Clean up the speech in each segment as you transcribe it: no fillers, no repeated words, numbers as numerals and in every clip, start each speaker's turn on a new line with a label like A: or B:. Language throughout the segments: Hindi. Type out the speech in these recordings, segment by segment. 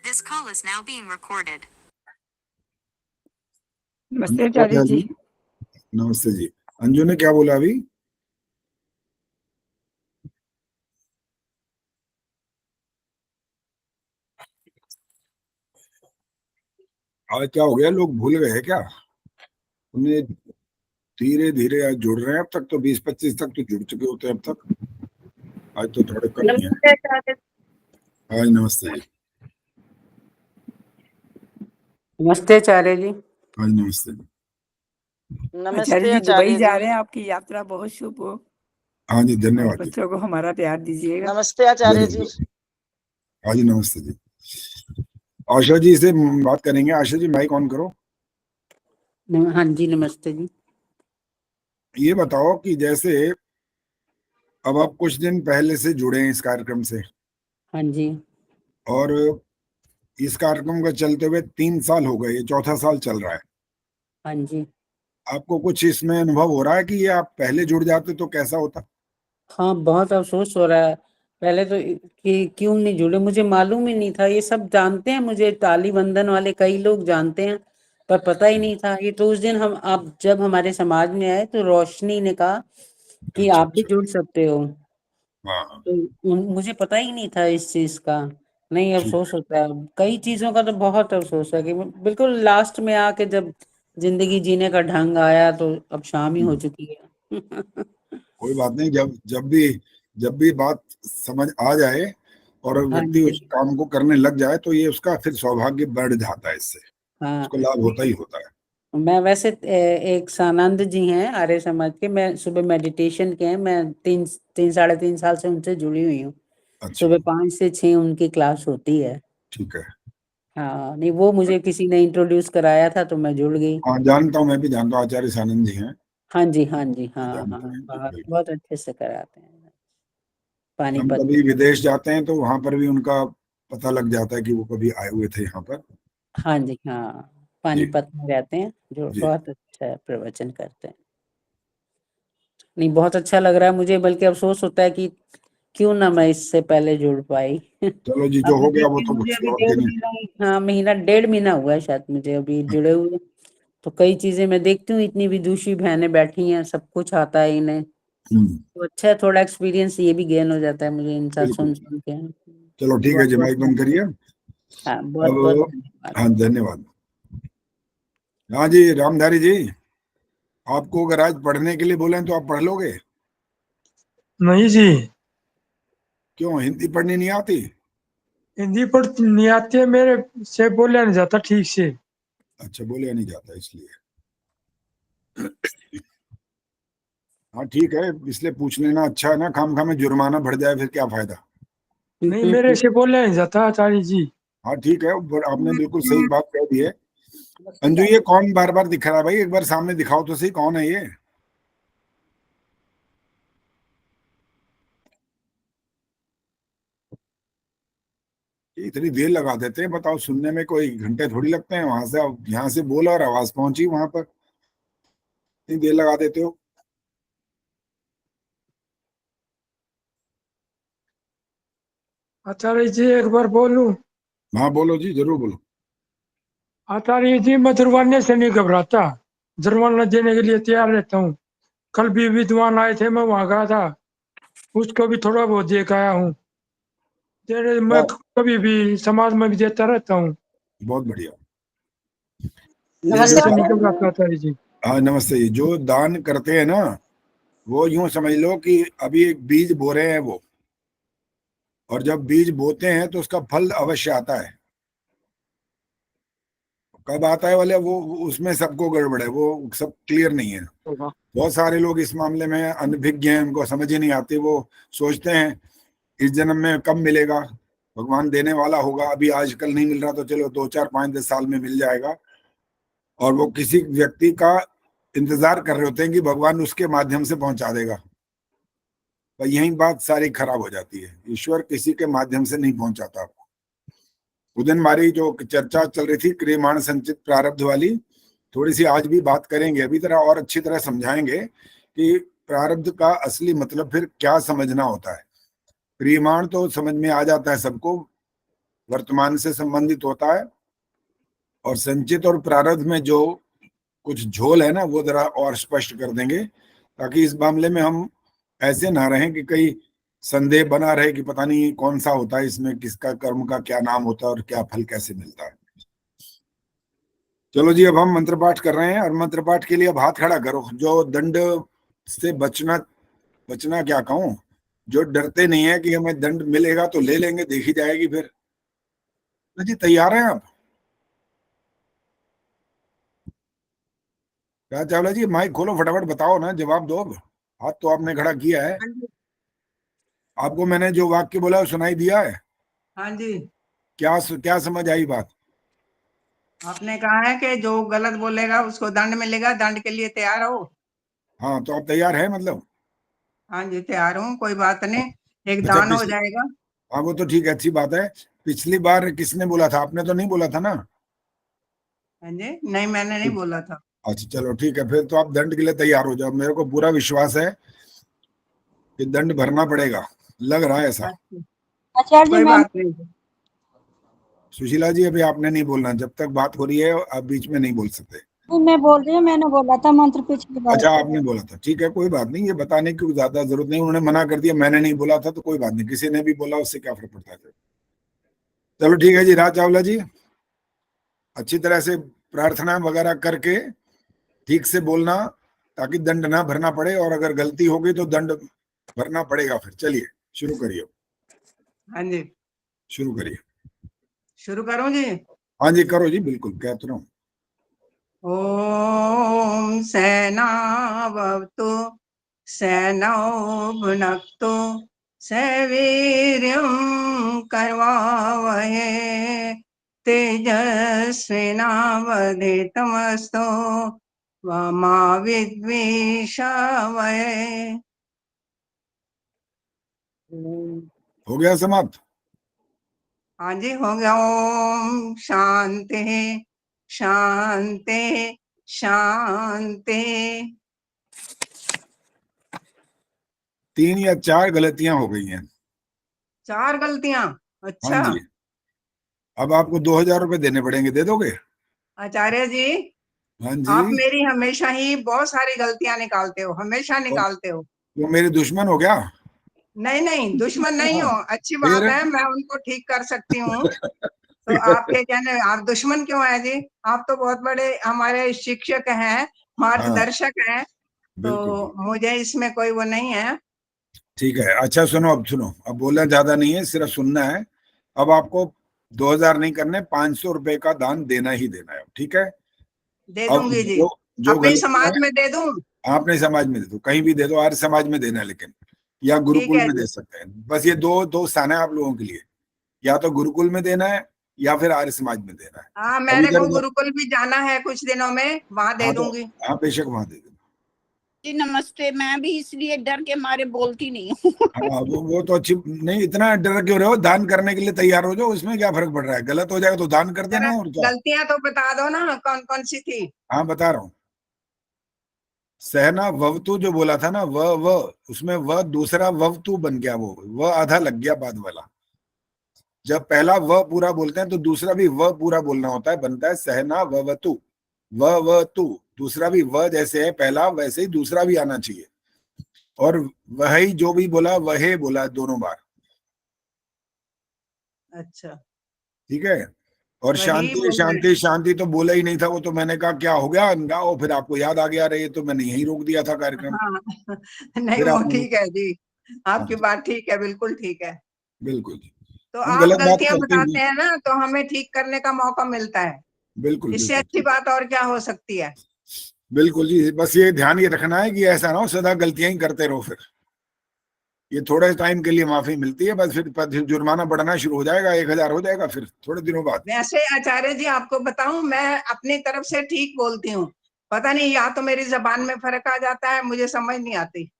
A: This call is now being recorded.
B: नमस्ते आचार्य जी।
C: नमस्ते जी। अंजू ने क्या बोला अभी? आज क्या हो गया, लोग भूल गए क्या? उन्हें धीरे धीरे आज जुड़ रहे हैं। अब तक तो 20-25 तक तो जुड़ चुके होते हैं अब तक। आज तो थोड़े कम ही हैं। आज नमस्ते जी।
B: नमस्ते आचार्य जी।
C: आज नमस्ते जी।
B: आचार्य जी दुबई जा रहे हैं, आपकी यात्रा बहुत शुभ हो।
C: हाँ जी, धन्यवाद जी।
B: बच्चों को हमारा प्यार दीजिएगा।
D: नमस्ते आचार्य जी।
C: हाँ जी, नमस्ते जी। आशा जी से बात करेंगे। आशा जी माइक ऑन करो।
B: हाँ जी, नमस्ते जी।
C: ये बताओ कि जैसे अब आप कुछ दिन पहले से जुड़े हैं इस कार्यक्रम से।
B: हाँ जी।
C: और इस कार्यक्रम का चलते हुए 3 साल हो गए, ये चौथा साल चल रहा है।
B: हाँ जी।
C: आपको कुछ इसमें अनुभव हो रहा है कि ये आप पहले जुड़ जाते तो कैसा होता?
B: हाँ, बहुत अफसोस हो रहा है। पहले तो कि क्यों नहीं जुड़े, मुझे मालूम ही नहीं था। ये सब जानते हैं, मुझे ताली बंधन वाले कई लोग जानते हैं, पर पता ही नहीं था। ये तो उस दिन हम आप जब हमारे समाज में आए तो रोशनी ने कहा कि
C: अच्छा,
B: आप भी जुड़ सकते हो।
C: हाँ,
B: तो मुझे पता ही नहीं था इस चीज का। नहीं,
C: ठीक
B: अफसोस होता है कई चीजों का, तो बहुत अफसोस है कि बिल्कुल लास्ट में आके जब जिंदगी जीने का ढंग आया तो अब शाम ही हो चुकी है।
C: कोई बात नहीं। जब भी बात समझ आ जाए और
B: हाँ
C: व्यक्ति
B: जी।
C: उस काम को करने लग जाए तो ये उसका फिर सौभाग्य बढ़ जाता है। इससे
B: हाँ,
C: उसको लाभ होता ही होता है।
B: मैं वैसे एक सानंद जी हैं आर्य समाज के, मैं सुबह मेडिटेशन के हैं, मैं 3-3.5 साल से उनसे जुड़ी हुई हूँ।
C: अच्छा,
B: सुबह 5 से 6 उनकी क्लास होती है।
C: ठीक है।
B: हाँ, नहीं वो मुझे किसी ने इंट्रोड्यूस कराया था तो मैं जुड़ गई।
C: हाँ, जानता हूँ, मैं भी जानता हूँ, आचार्य सानंद जी हैं।
B: हाँ जी, हाँ जी, हाँ हाँ,
C: जानते हैं जी,
B: बहुत
C: बिल्कुल।
B: बहुत अच्छे से कराते हैं
C: हम
B: पानीपत
C: कभी
B: में।
C: विदेश जाते हैं तो वहां पर भी उनका पता लग जाता है कि वो कभी आए हुए थे यहाँ पर।
B: हाँ जी, हाँ,
C: जी
B: पानीपत में रहते हैं, जो
C: जी।
B: बहुत अच्छा प्रवचन करते हैं। नहीं, बहुत अच्छा लग रहा है मुझे, बल्कि अफसोस होता है कि क्यों ना मैं इससे पहले जुड़ पाई।
C: चलो जी, जो
B: अभी
C: हो गया वो
B: देखिए,
C: तो
B: मुझे
C: कुछ
B: अभी
C: और
B: 1.5
C: देने।
B: महीना ही, हाँ महीना 1.5 महीना हुआ है शायद मुझे अभी जुड़े हुए। तो कई चीजें मैं देखती हूँ, इतनी विदुषी बहनें बैठी हैं, सब कुछ आता है इन्हें, तो अच्छा है, थोड़ा एक्सपीरियंस ये भी गेन हो जाता है मुझे इनसे
C: बिल्कुल।
B: सुन सुन के।
C: चलो ठीक है
B: बहुत
C: जी,
B: बहुत
C: माइक बंद करिए।
B: हाँ, बहुत बहुत
C: अब
B: धन्यवाद।
C: हाँ, धन्यवाद। हाँ जी, रामधारी जी, आपको अगर आज पढ़ने के लिए बोले तो आप पढ़ लोगे?
E: नहीं जी,
C: क्यों, हिंदी पढ़नी नहीं आती?
E: हिंदी पढ़ नहीं आती है, मेरे से बोला नहीं जाता ठीक से।
C: अच्छा, बोले नहीं जाता इसलिए। हाँ ठीक है, इसलिए पूछ लेना अच्छा है ना। खाम खा में जुर्माना बढ़ जाए फिर क्या फायदा।
E: नहीं, मेरे से बोला नहीं जाता आचार्य जी।
C: हाँ ठीक है, आपने बिल्कुल सही बात कह दी है। अंजू, ये कौन बार बार दिख रहा है भाई? एक बार सामने दिखाओ तो सही, कौन है ये? इतनी देर लगा देते हैं, बताओ, सुनने में कोई घंटे थोड़ी लगते हैं। वहां से यहाँ से बोला और आवाज पहुंची वहां पर, इतनी देर लगा देते हो।
E: आचार्य जी एक बार बोलूं?
C: हाँ बोलो जी, जरूर बोलो।
E: आचार्य जी, मैं जुर्माने से नहीं घबराता, जुर्माना देने के लिए तैयार रहता हूँ। कल भी विद्वान आए थे, मैं वहां गया था, उसको भी थोड़ा बहुत दे के आया हूँ। मैं कभी भी समाज में भी देता रहता हूँ,
C: बहुत बढ़िया।
E: इसलिए से नहीं घबराता आचार्य जी।
C: हाँ नमस्ते जी। जो दान करते हैं ना, वो यूं समझ लो कि अभी एक बीज बो रहे हैं वो, और जब बीज बोते हैं तो उसका फल अवश्य आता है। कब आता है वाले वो उसमें सबको गड़बड़ है, वो सब क्लियर नहीं है। बहुत सारे लोग इस मामले में अनभिज्ञ हैं, उनको समझ ही नहीं आती। वो सोचते हैं इस जन्म में कब मिलेगा, भगवान देने वाला होगा, अभी आजकल नहीं मिल रहा तो चलो 2, 4, 5, 10 साल में मिल जाएगा। और वो किसी व्यक्ति का इंतजार कर रहे होते हैं कि भगवान उसके माध्यम से पहुंचा देगा। पर यही बात सारी खराब हो जाती है। ईश्वर किसी के माध्यम से नहीं पहुंचाता आपको। उस दिन हमारी जो चर्चा चल रही थी क्रियमाण संचित प्रारब्ध वाली, थोड़ी सी आज भी बात करेंगे, अभी तरह और अच्छी तरह समझाएंगे कि प्रारब्ध का असली मतलब फिर क्या समझना होता है। क्रियमाण तो समझ में आ जाता है सबको, वर्तमान से संबंधित होता है, और संचित और प्रारब्ध में जो कुछ झोल है ना वो जरा और स्पष्ट कर देंगे, ताकि इस मामले में हम ऐसे ना रहें कि कई संदेह बना रहे कि पता नहीं कौन सा होता है इसमें, किसका कर्म का क्या नाम होता है और क्या फल कैसे मिलता है। चलो जी, अब हम मंत्र पाठ कर रहे हैं, और मंत्र पाठ के लिए अब हाथ खड़ा करो। जो दंड से बचना क्या कहूं, जो डरते नहीं है कि हमें दंड मिलेगा तो ले लेंगे, देखी जाएगी फिर। जी तैयार हैं आप? क्या चावला जी, माइक खोलो फटाफट, बताओ ना, जवाब दो। अब हाथ तो आपने खड़ा किया है,
D: हाँ जी।
C: आपको मैंने जो वाक्य बोला वो सुनाई दिया है?
D: हाँ जी,
C: क्या समझ आई बात?
D: आपने कहा है कि जो गलत बोलेगा उसको दंड मिलेगा, दंड के लिए तैयार हो?
C: हाँ, तो आप तैयार है मतलब?
D: हाँ जी, तैयार हूँ, कोई बात नहीं, एक
C: अच्छा,
D: दान हो जाएगा।
C: हाँ वो तो ठीक है, अच्छी बात है। पिछली बार किसने बोला था? आपने तो नहीं बोला था ना?
D: हाँ जी, नहीं मैंने नहीं बोला था।
C: अच्छा चलो ठीक है, फिर तो आप दंड के लिए तैयार हो जाओ। मेरे को पूरा विश्वास है कि दंड भरना पड़ेगा, लग रहा है ऐसा।
D: अच्छा,
F: आचार्य जी
D: कोई
F: मैं
D: बात नहीं।
C: सुशीला जी, अभी आपने नहीं बोलना, जब तक बात हो रही है आप बीच में नहीं बोल सकते।
F: मैं बोल रही हूँ, मैंने बोला था मंत्र पिछली बार।
C: अच्छा, आपने बोला था, ठीक है, कोई बात नहीं, ये बताने की ज्यादा जरूरत नहीं, उन्होंने मना कर दिया, मैंने नहीं बोला था तो कोई बात नहीं, किसी ने भी बोला उससे क्या फर्क पड़ता है। चलो ठीक है जी, राज चावला जी, अच्छी तरह से प्रार्थना वगैरह करके ठीक से बोलना, ताकि दंड ना भरना पड़े, और अगर गलती हो गई तो दंड भरना पड़ेगा। फिर चलिए शुरू करिए।
D: हाँ जी,
C: शुरू करिए।
D: शुरू करूँ जी?
C: हाँ जी करो जी, बिल्कुल, कहता हूँ।
D: ओम सहनावतु सहनौ भुनक्तु सवीर्यं करवावहै तेजस्विनावधीतमस्तु मा विद्विषावहै।
C: हो गया समाप्त?
D: हाँ जी, हो गया। ओम शांति शांति शांति।
C: 3 या 4 गलतियां हो गई हैं।
D: 4 गलतियां?
C: हाँ
D: अच्छा।
C: जी, अब आपको 2000 रुपए देने पड़ेंगे, दे दोगे?
D: आचार्य जी,
C: हाँ जी।
D: आप मेरी हमेशा ही बहुत सारी गलतियां निकालते हो, हमेशा निकालते हो।
C: वो मेरे दुश्मन हो गया?
D: नहीं नहीं, दुश्मन नहीं हो, अच्छी बात
C: फिर
D: है, मैं उनको ठीक कर सकती हूँ। तो आपके कहने आप दुश्मन क्यों है जी? आप तो बहुत बड़े हमारे शिक्षक हैं,
C: हाँ,
D: मार्गदर्शक हैं,
C: बिल्कुल
D: तो मुझे इसमें कोई वो नहीं है।
C: ठीक है। अच्छा सुनो, अब सुनो, अब बोलना ज्यादा नहीं है, सिर्फ सुनना है। अब आपको 2000 नहीं करने, 500 रुपए का दान देना ही देना है, ठीक है?
D: दे
C: अब
D: दूंगी जी।
C: जो
D: अपने
C: गलतियां
D: समाज
C: हैं,
D: में दे दूं?
C: आपने समाज में दे दो, कहीं भी दे दो, आर्य समाज में देना है, लेकिन या
D: ठीक
C: गुरुकुल
D: है
C: में
D: जी।
C: दे सकते हैं। बस ये दो स्थान है आप लोगों के लिए, या तो गुरुकुल में देना है या फिर आर्य समाज में देना है।
D: हाँ,
C: अब
D: मेरे
C: इधर
D: को
C: उधर,
D: गुरुकुल भी जाना है कुछ दिनों में, वहां दे
C: हाँ तो
D: दूंगी।
C: हाँ बेशक वहां दे देना।
G: जी नमस्ते। मैं भी इसलिए डर के मारे बोलती नहीं हूँ।
C: हाँ वो तो अच्छी नहीं, इतना डर क्यों रहे हो? दान करने के लिए तैयार हो जाओ, उसमें क्या फर्क पड़ रहा है? गलत हो जाएगा तो दान कर
D: जरा
C: देना, और क्या।
D: गलतियां तो बता दो ना, कौन कौन सी थी?
C: हाँ बता रहा हूँ। सहना ववतु जो बोला था ना, व उसमें व दूसरा ववतु बन गया, वो आधा लग गया बाद वाला। जब पहला व पूरा बोलते हैं तो दूसरा भी व पूरा बोलना होता है, बनता है सहना ववतु, व तु। दूसरा भी व जैसे है पहला, वैसे ही दूसरा भी आना चाहिए। और वही जो भी बोला वहे बोला दोनों बार,
D: अच्छा,
C: ठीक है? और
D: वही
C: शांति
D: बोल रहे
C: शांति शांति तो बोला ही नहीं था, वो तो मैंने कहा क्या हो गया गाओ, फिर आपको याद आ गया, रही तो मैंने यही रोक दिया था
D: हैं।
C: कार्यक्रम।
D: हाँ नहीं,
C: फिर
D: वो
C: आपने,
D: ठीक है जी,
C: हाँ
D: आपकी बात ठीक है, बिल्कुल ठीक है।
C: बिल्कुल जी,
D: तो
C: हम
D: आप
C: गलत बात
D: गलतियां
C: करते ही
D: बताते
C: नहीं।
D: हैं ना, तो हमें ठीक करने का मौका मिलता है।
C: बिल्कुल
D: इससे
C: बिल्कुल
D: अच्छी बात और क्या हो सकती है?
C: बिल्कुल जी, बस ये ध्यान ये रखना है कि ऐसा ना हो सदा गलतियां ही करते रहो, फिर ये थोड़े टाइम के लिए माफी मिलती है, बस फिर जुर्माना बढ़ना शुरू हो जाएगा, 1000 हो जाएगा फिर थोड़े दिनों बाद।
D: वैसे आचार्य जी, आपको बताऊं, मैं अपनी तरफ से ठीक बोलती हूँ, पता नहीं या तो मेरी जबान में फर्क आ जाता है, मुझे समझ नहीं आती।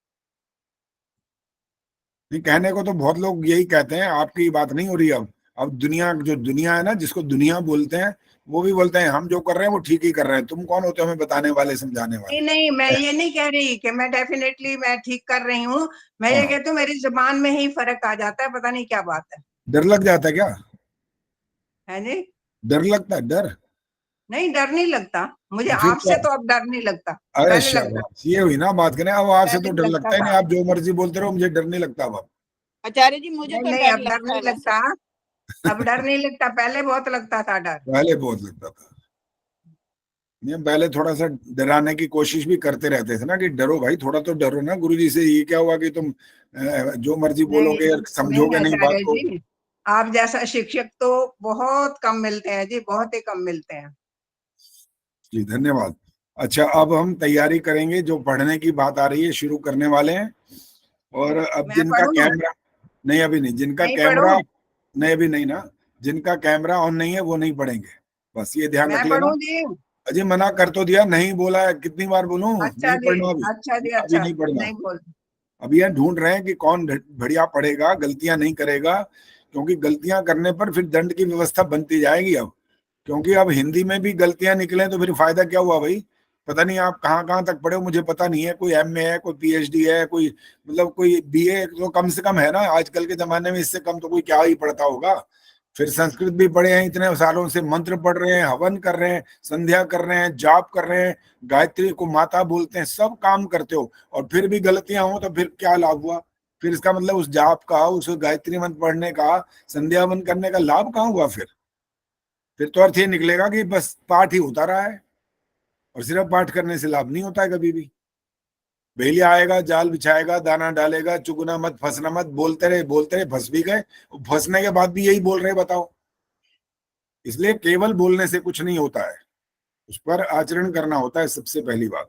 C: नहीं, कहने को तो बहुत लोग यही कहते हैं, आपकी बात नहीं हो रही। अब दुनिया, जो दुनिया है ना, जिसको दुनिया बोलते हैं, वो भी बोलते हैं हम जो कर रहे हैं वो ठीक ही कर रहे हैं। तुम कौन होते हो हमें बताने वाले, समझाने
D: नहीं
C: वाले?
D: नहीं, मैं ये नहीं कह रही कि मैं डेफिनेटली मैं ठीक कर रही हूँ, मैं ये
C: हाँ,
D: कहती हूँ मेरी जुबान में ही फर्क आ जाता है, पता नहीं क्या बात है।
C: डर लग जाता है क्या?
D: है जी।
C: डर लगता है? डर
D: नहीं, डर नहीं लगता मुझे,
C: तो फिर
D: आपसे
C: क्या?
D: तो अब डर नहीं लगता,
C: अरे
D: पहले लगता
C: शाबाश, ये हुई ना बात करें। अब आपसे तो
D: पहले
C: डर
D: लगता
C: लगता ही
D: था।
C: नहीं, आप जो मर्जी बोलते रहो, मुझे डर नहीं लगता अब।
G: आचार्य जी मुझे
D: नहीं
G: तो
D: नहीं,
G: डर
D: अब डर
G: लगता
D: नहीं
G: है वैसे।
D: लगता, अब डर नहीं लगता, पहले बहुत लगता था डर।
C: पहले बहुत लगता था। नहीं, पहले थोड़ा सा डराने की कोशिश भी करते रहते थे ना, कि डरो भाई, थोड़ा तो डरो ना गुरुजी से। ये क्या हुआ कि तुम जो मर्जी बोलोगे और
D: नहीं
C: समझोगे नहीं बात
D: आचार्य
C: को।
D: जी, आप जैसा शिक्षक तो बहुत कम मिलते हैं जी, बहुत ही कम मिलते हैं।
C: जी धन्यवाद। अच्छा, अब हम तैयारी करेंगे, जो पढ़ने की बात आ रही है शुरू करने वाले हैं। और अब
D: मैं
C: जिनका
D: पढ़ूं?
C: कैमरा नहीं, अभी नहीं, जिनका
D: नहीं
C: कैमरा
D: पढ़ूं?
C: नहीं, अभी नहीं ना, जिनका कैमरा ऑन नहीं है वो नहीं पढ़ेंगे, बस ये ध्यान
D: मैं
C: रख लेना।
D: पढ़ूं जी?
C: अजय मना कर तो दिया, नहीं बोला है, कितनी बार बोलूं?
D: अच्छा
C: नहीं
D: जी,
C: पढ़ना अभी,
D: अच्छा जी,
C: अभी
D: अच्छा,
C: नहीं पढ़ना।
D: नहीं बोल।
C: अभी ये ढूंढ रहे हैं कि कौन बढ़िया पढ़ेगा, गलतियां नहीं करेगा, क्योंकि गलतियां करने पर फिर दंड की व्यवस्था बनती जाएगी अब। क्योंकि अब हिंदी में भी गलतियां निकले तो फिर फायदा क्या हुआ भाई? पता नहीं आप कहाँ कहाँ तक पढ़े हो, मुझे पता नहीं है। कोई एमए है, कोई पीएचडी है, कोई मतलब कोई बीए तो कम से कम है ना आजकल के जमाने में, इससे कम तो कोई क्या ही पढ़ता होगा। फिर संस्कृत भी पढ़े हैं, इतने सालों से मंत्र पढ़ रहे हैं, हवन कर रहे हैं, संध्या कर रहे हैं, जाप कर रहे हैं, गायत्री को माता बोलते हैं, सब काम करते हो, और फिर भी गलतियां हो तो फिर क्या लाभ हुआ? फिर इसका मतलब उस जाप का, उस गायत्री मंत्र पढ़ने का, संध्या हवन करने का लाभ कहाँ हुआ? फिर तो अर्थ ये निकलेगा कि बस पाठ ही होता रहा है, और सिर्फ पाठ करने से लाभ नहीं होता है कभी भी। भेलिया आएगा, जाल बिछाएगा, दाना डालेगा, चुगना मत, फंसना मत, बोलते रहे, फंस भी गए। फंसने के बाद भी यही बोल रहे, बताओ। इसलिए केवल बोलने से कुछ नहीं होता है, उस पर आचरण करना होता है सबसे पहली बात।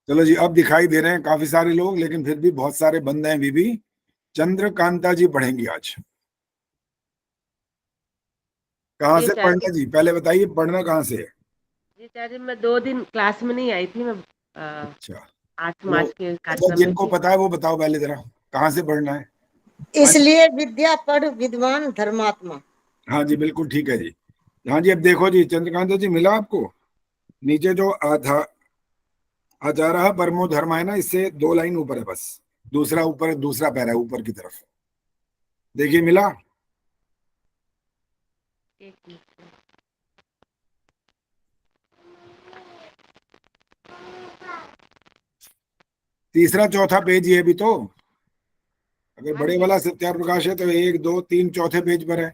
C: चलो जी, अब दिखाई दे रहे हैं काफी सारे लोग, लेकिन फिर भी बहुत सारे बंद हैं अभी भी। चंद्रकांता जी पढ़ेंगी आज। कहाँ
H: जी
C: से
H: चाचा
C: पढ़ना जी, पहले बताइए, पढ़ना कहाँ से है?
H: जी चाचा, मैं 2 दिन क्लास में नहीं आई थी। मैं
C: अच्छा,
H: 8
C: तो
H: मार्च के
C: अच्छा,
H: कार्यक्रम में
C: जिनको
H: थी।
C: पता है वो बताओ पहले जरा, कहाँ से पढ़ना है?
I: इसलिए विद्या पढ़ विद्वान धर्मात्मा।
C: हाँ जी, बिल्कुल ठीक है जी। हाँ जी, अब देखो जी, चंद्रकांत जी मिला आपको? नीचे जो आधा आचारः परमो धर्म है ना, इससे 2 लाइन ऊपर है बस, दूसरा ऊपर, दूसरा पैरा है ऊपर की तरफ, देखिए मिला?
H: एक मिनट।
C: तीसरा चौथा पेज ये भी तो, अगर
H: हाँ
C: बड़े
H: जी,
C: वाला सत्यार्थ प्रकाश है तो 1 2 3 चौथे पेज पर है,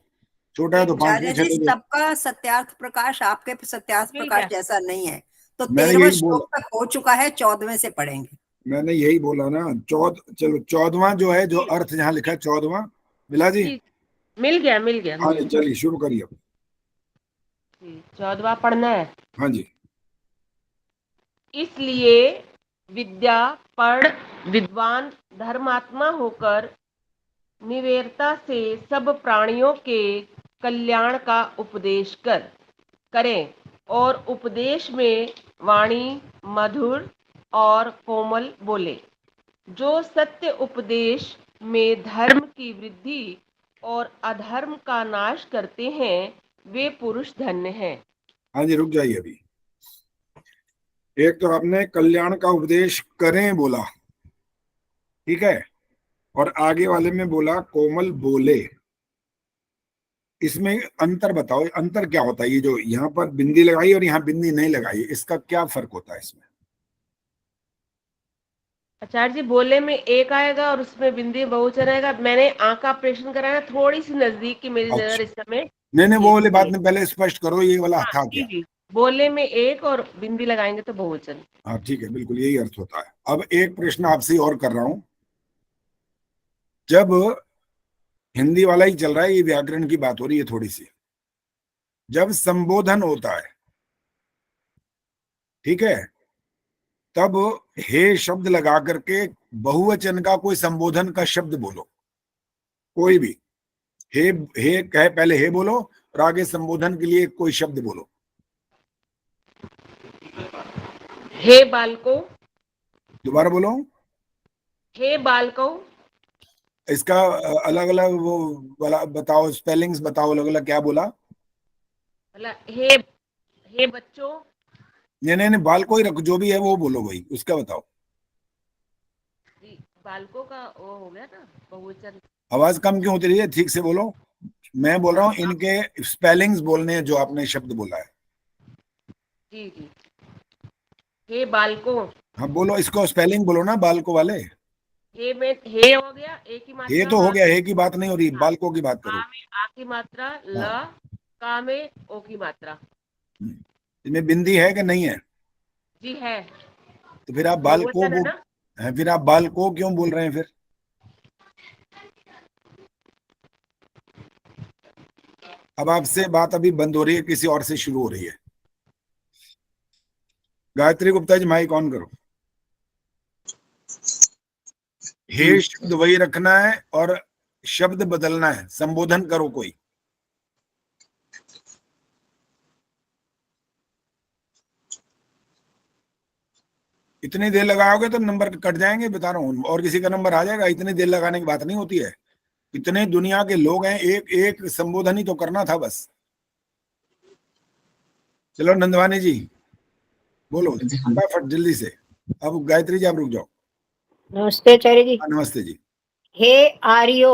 C: छोटा है तो 5वें
J: आचार्य जी,
C: 6वें पेज।
J: सबका सत्यार्थ प्रकाश आपके सत्यार्थ
H: मिल
J: प्रकाश
H: गया।
J: जैसा नहीं है, तो
C: मैंने
J: 13वां
C: यही बोला,
J: श्लोक तक हो चुका है, 14वें से पढ़ेंगे।
C: मैंने यही बोला ना। चलो 14वां जो है, जो
H: जी
C: अर्थ जहाँ लिखा है 14वां, मिला जी?
H: जी, मिल गया मिल गया
C: हाँ
H: मिल
C: जी,
H: गया।
C: चलिए शुरू करिए अब।
H: जी, 14वां पढ़ना है।
C: हाँ जी।
H: इसलिए विद्या पढ़ विद्वान धर्मात्मा होकर निवेरता से सब प्राणियों के कल्याण का उपदेश करें, और उपदेश में वाणी मधुर और कोमल बोले। जो सत्य उपदेश में धर्म की वृद्धि और अधर्म का नाश करते हैं, वे पुरुष धन्य हैं।
C: हाँ जी, रुक जाइए अभी। एक तो आपने कल्याण का उपदेश करें बोला, ठीक है, और आगे वाले में बोला कोमल बोले। इसमें अंतर बताओ, अंतर क्या होता है? ये जो यहाँ पर बिंदी लगाई और यहाँ बिंदी नहीं लगाई, इसका क्या फर्क होता है इसमें?
H: आचार्य जी, बोले में एक आएगा और उसमें बिंदी बहुवचन आएगा। मैंने आंख का ऑपरेशन कराया, थोड़ी सी नजदीक की मेरी नजर
C: अच्छा,
H: इस समय।
C: नहीं नहीं,
H: जी
C: वो वाली बात
H: जी
C: में पहले स्पष्ट करो, ये वाला
H: हाँ
C: था
H: जी
C: क्या?
H: जी, बोले में एक और बिंदी लगाएंगे तो बहुवचन।
C: हाँ ठीक है, बिल्कुल यही अर्थ होता है। अब एक प्रश्न आपसे और कर रहा हूं, जब हिंदी वाला ही चल रहा है, ये व्याकरण की बात हो रही है थोड़ी सी, जब संबोधन होता है, ठीक है, तब हे शब्द लगा करके बहुवचन का कोई संबोधन का शब्द बोलो, कोई भी। हे हे कहे पहले हे बोलो, और आगे संबोधन के लिए कोई शब्द बोलो।
H: हे बालको।
C: दोबारा बोलो।
H: हे बालको।
C: इसका अलग अलग वो वाला बताओ, स्पेलिंग्स बताओ अलग अलग, क्या बोला?
H: मतलब हे बच्चों।
C: नहीं नहीं नहीं, बाल को ही रखो, जो भी है वो बोलो भाई, उसका बताओ।
H: जी, बालकों का वो हो गया ना बहुवचन।
C: आवाज कम क्यों होती रही है? ठीक से बोलो। मैं बोल रहा हूँ इनके स्पेलिंग्स बोलने हैं जो आपने शब्द बोला है।
H: जी जी। हे बालकों,
C: हाँ बोलो, इसको स्पेलिंग बोलो ना, बालको वाले।
H: हे में हे हो गया, ए की मात्रा,
C: ये तो हो गया, हे की बात नहीं हो रही,
H: हाँ।
C: बालको की बात करो।
H: आ में आ की मात्रा, ल,
C: हाँ।
H: का में ओ की मात्रा।
C: इसमें बिंदी है कि नहीं है?
H: जी है।
C: तो फिर आप बालको
H: बहुवचन है
C: बोल,
H: ना।
C: फिर आप बालको क्यों बोल रहे हैं फिर? अब आपसे बात अभी बंद हो रही है, किसी और से शुरू हो रही है। गायत्री गुप्ता जी माइक ऑन करो। हे शब्द वही रखना है और शब्द बदलना है, संबोधन करो कोई। इतनी देर लगाओगे तो नंबर कट जाएंगे, बता रहा हूँ, और किसी का नंबर आ जाएगा। इतनी देर लगाने की बात नहीं होती है। इतने दुनिया के लोग हैं, एक एक संबोधन ही तो करना था बस। चलो नंदवानी जी बोलो फटाफट जल्दी से। अब गायत्री जी आप रुक जाओ।
I: नमस्ते आचार्य जी।
C: नमस्ते जी।
I: हे आर्यो,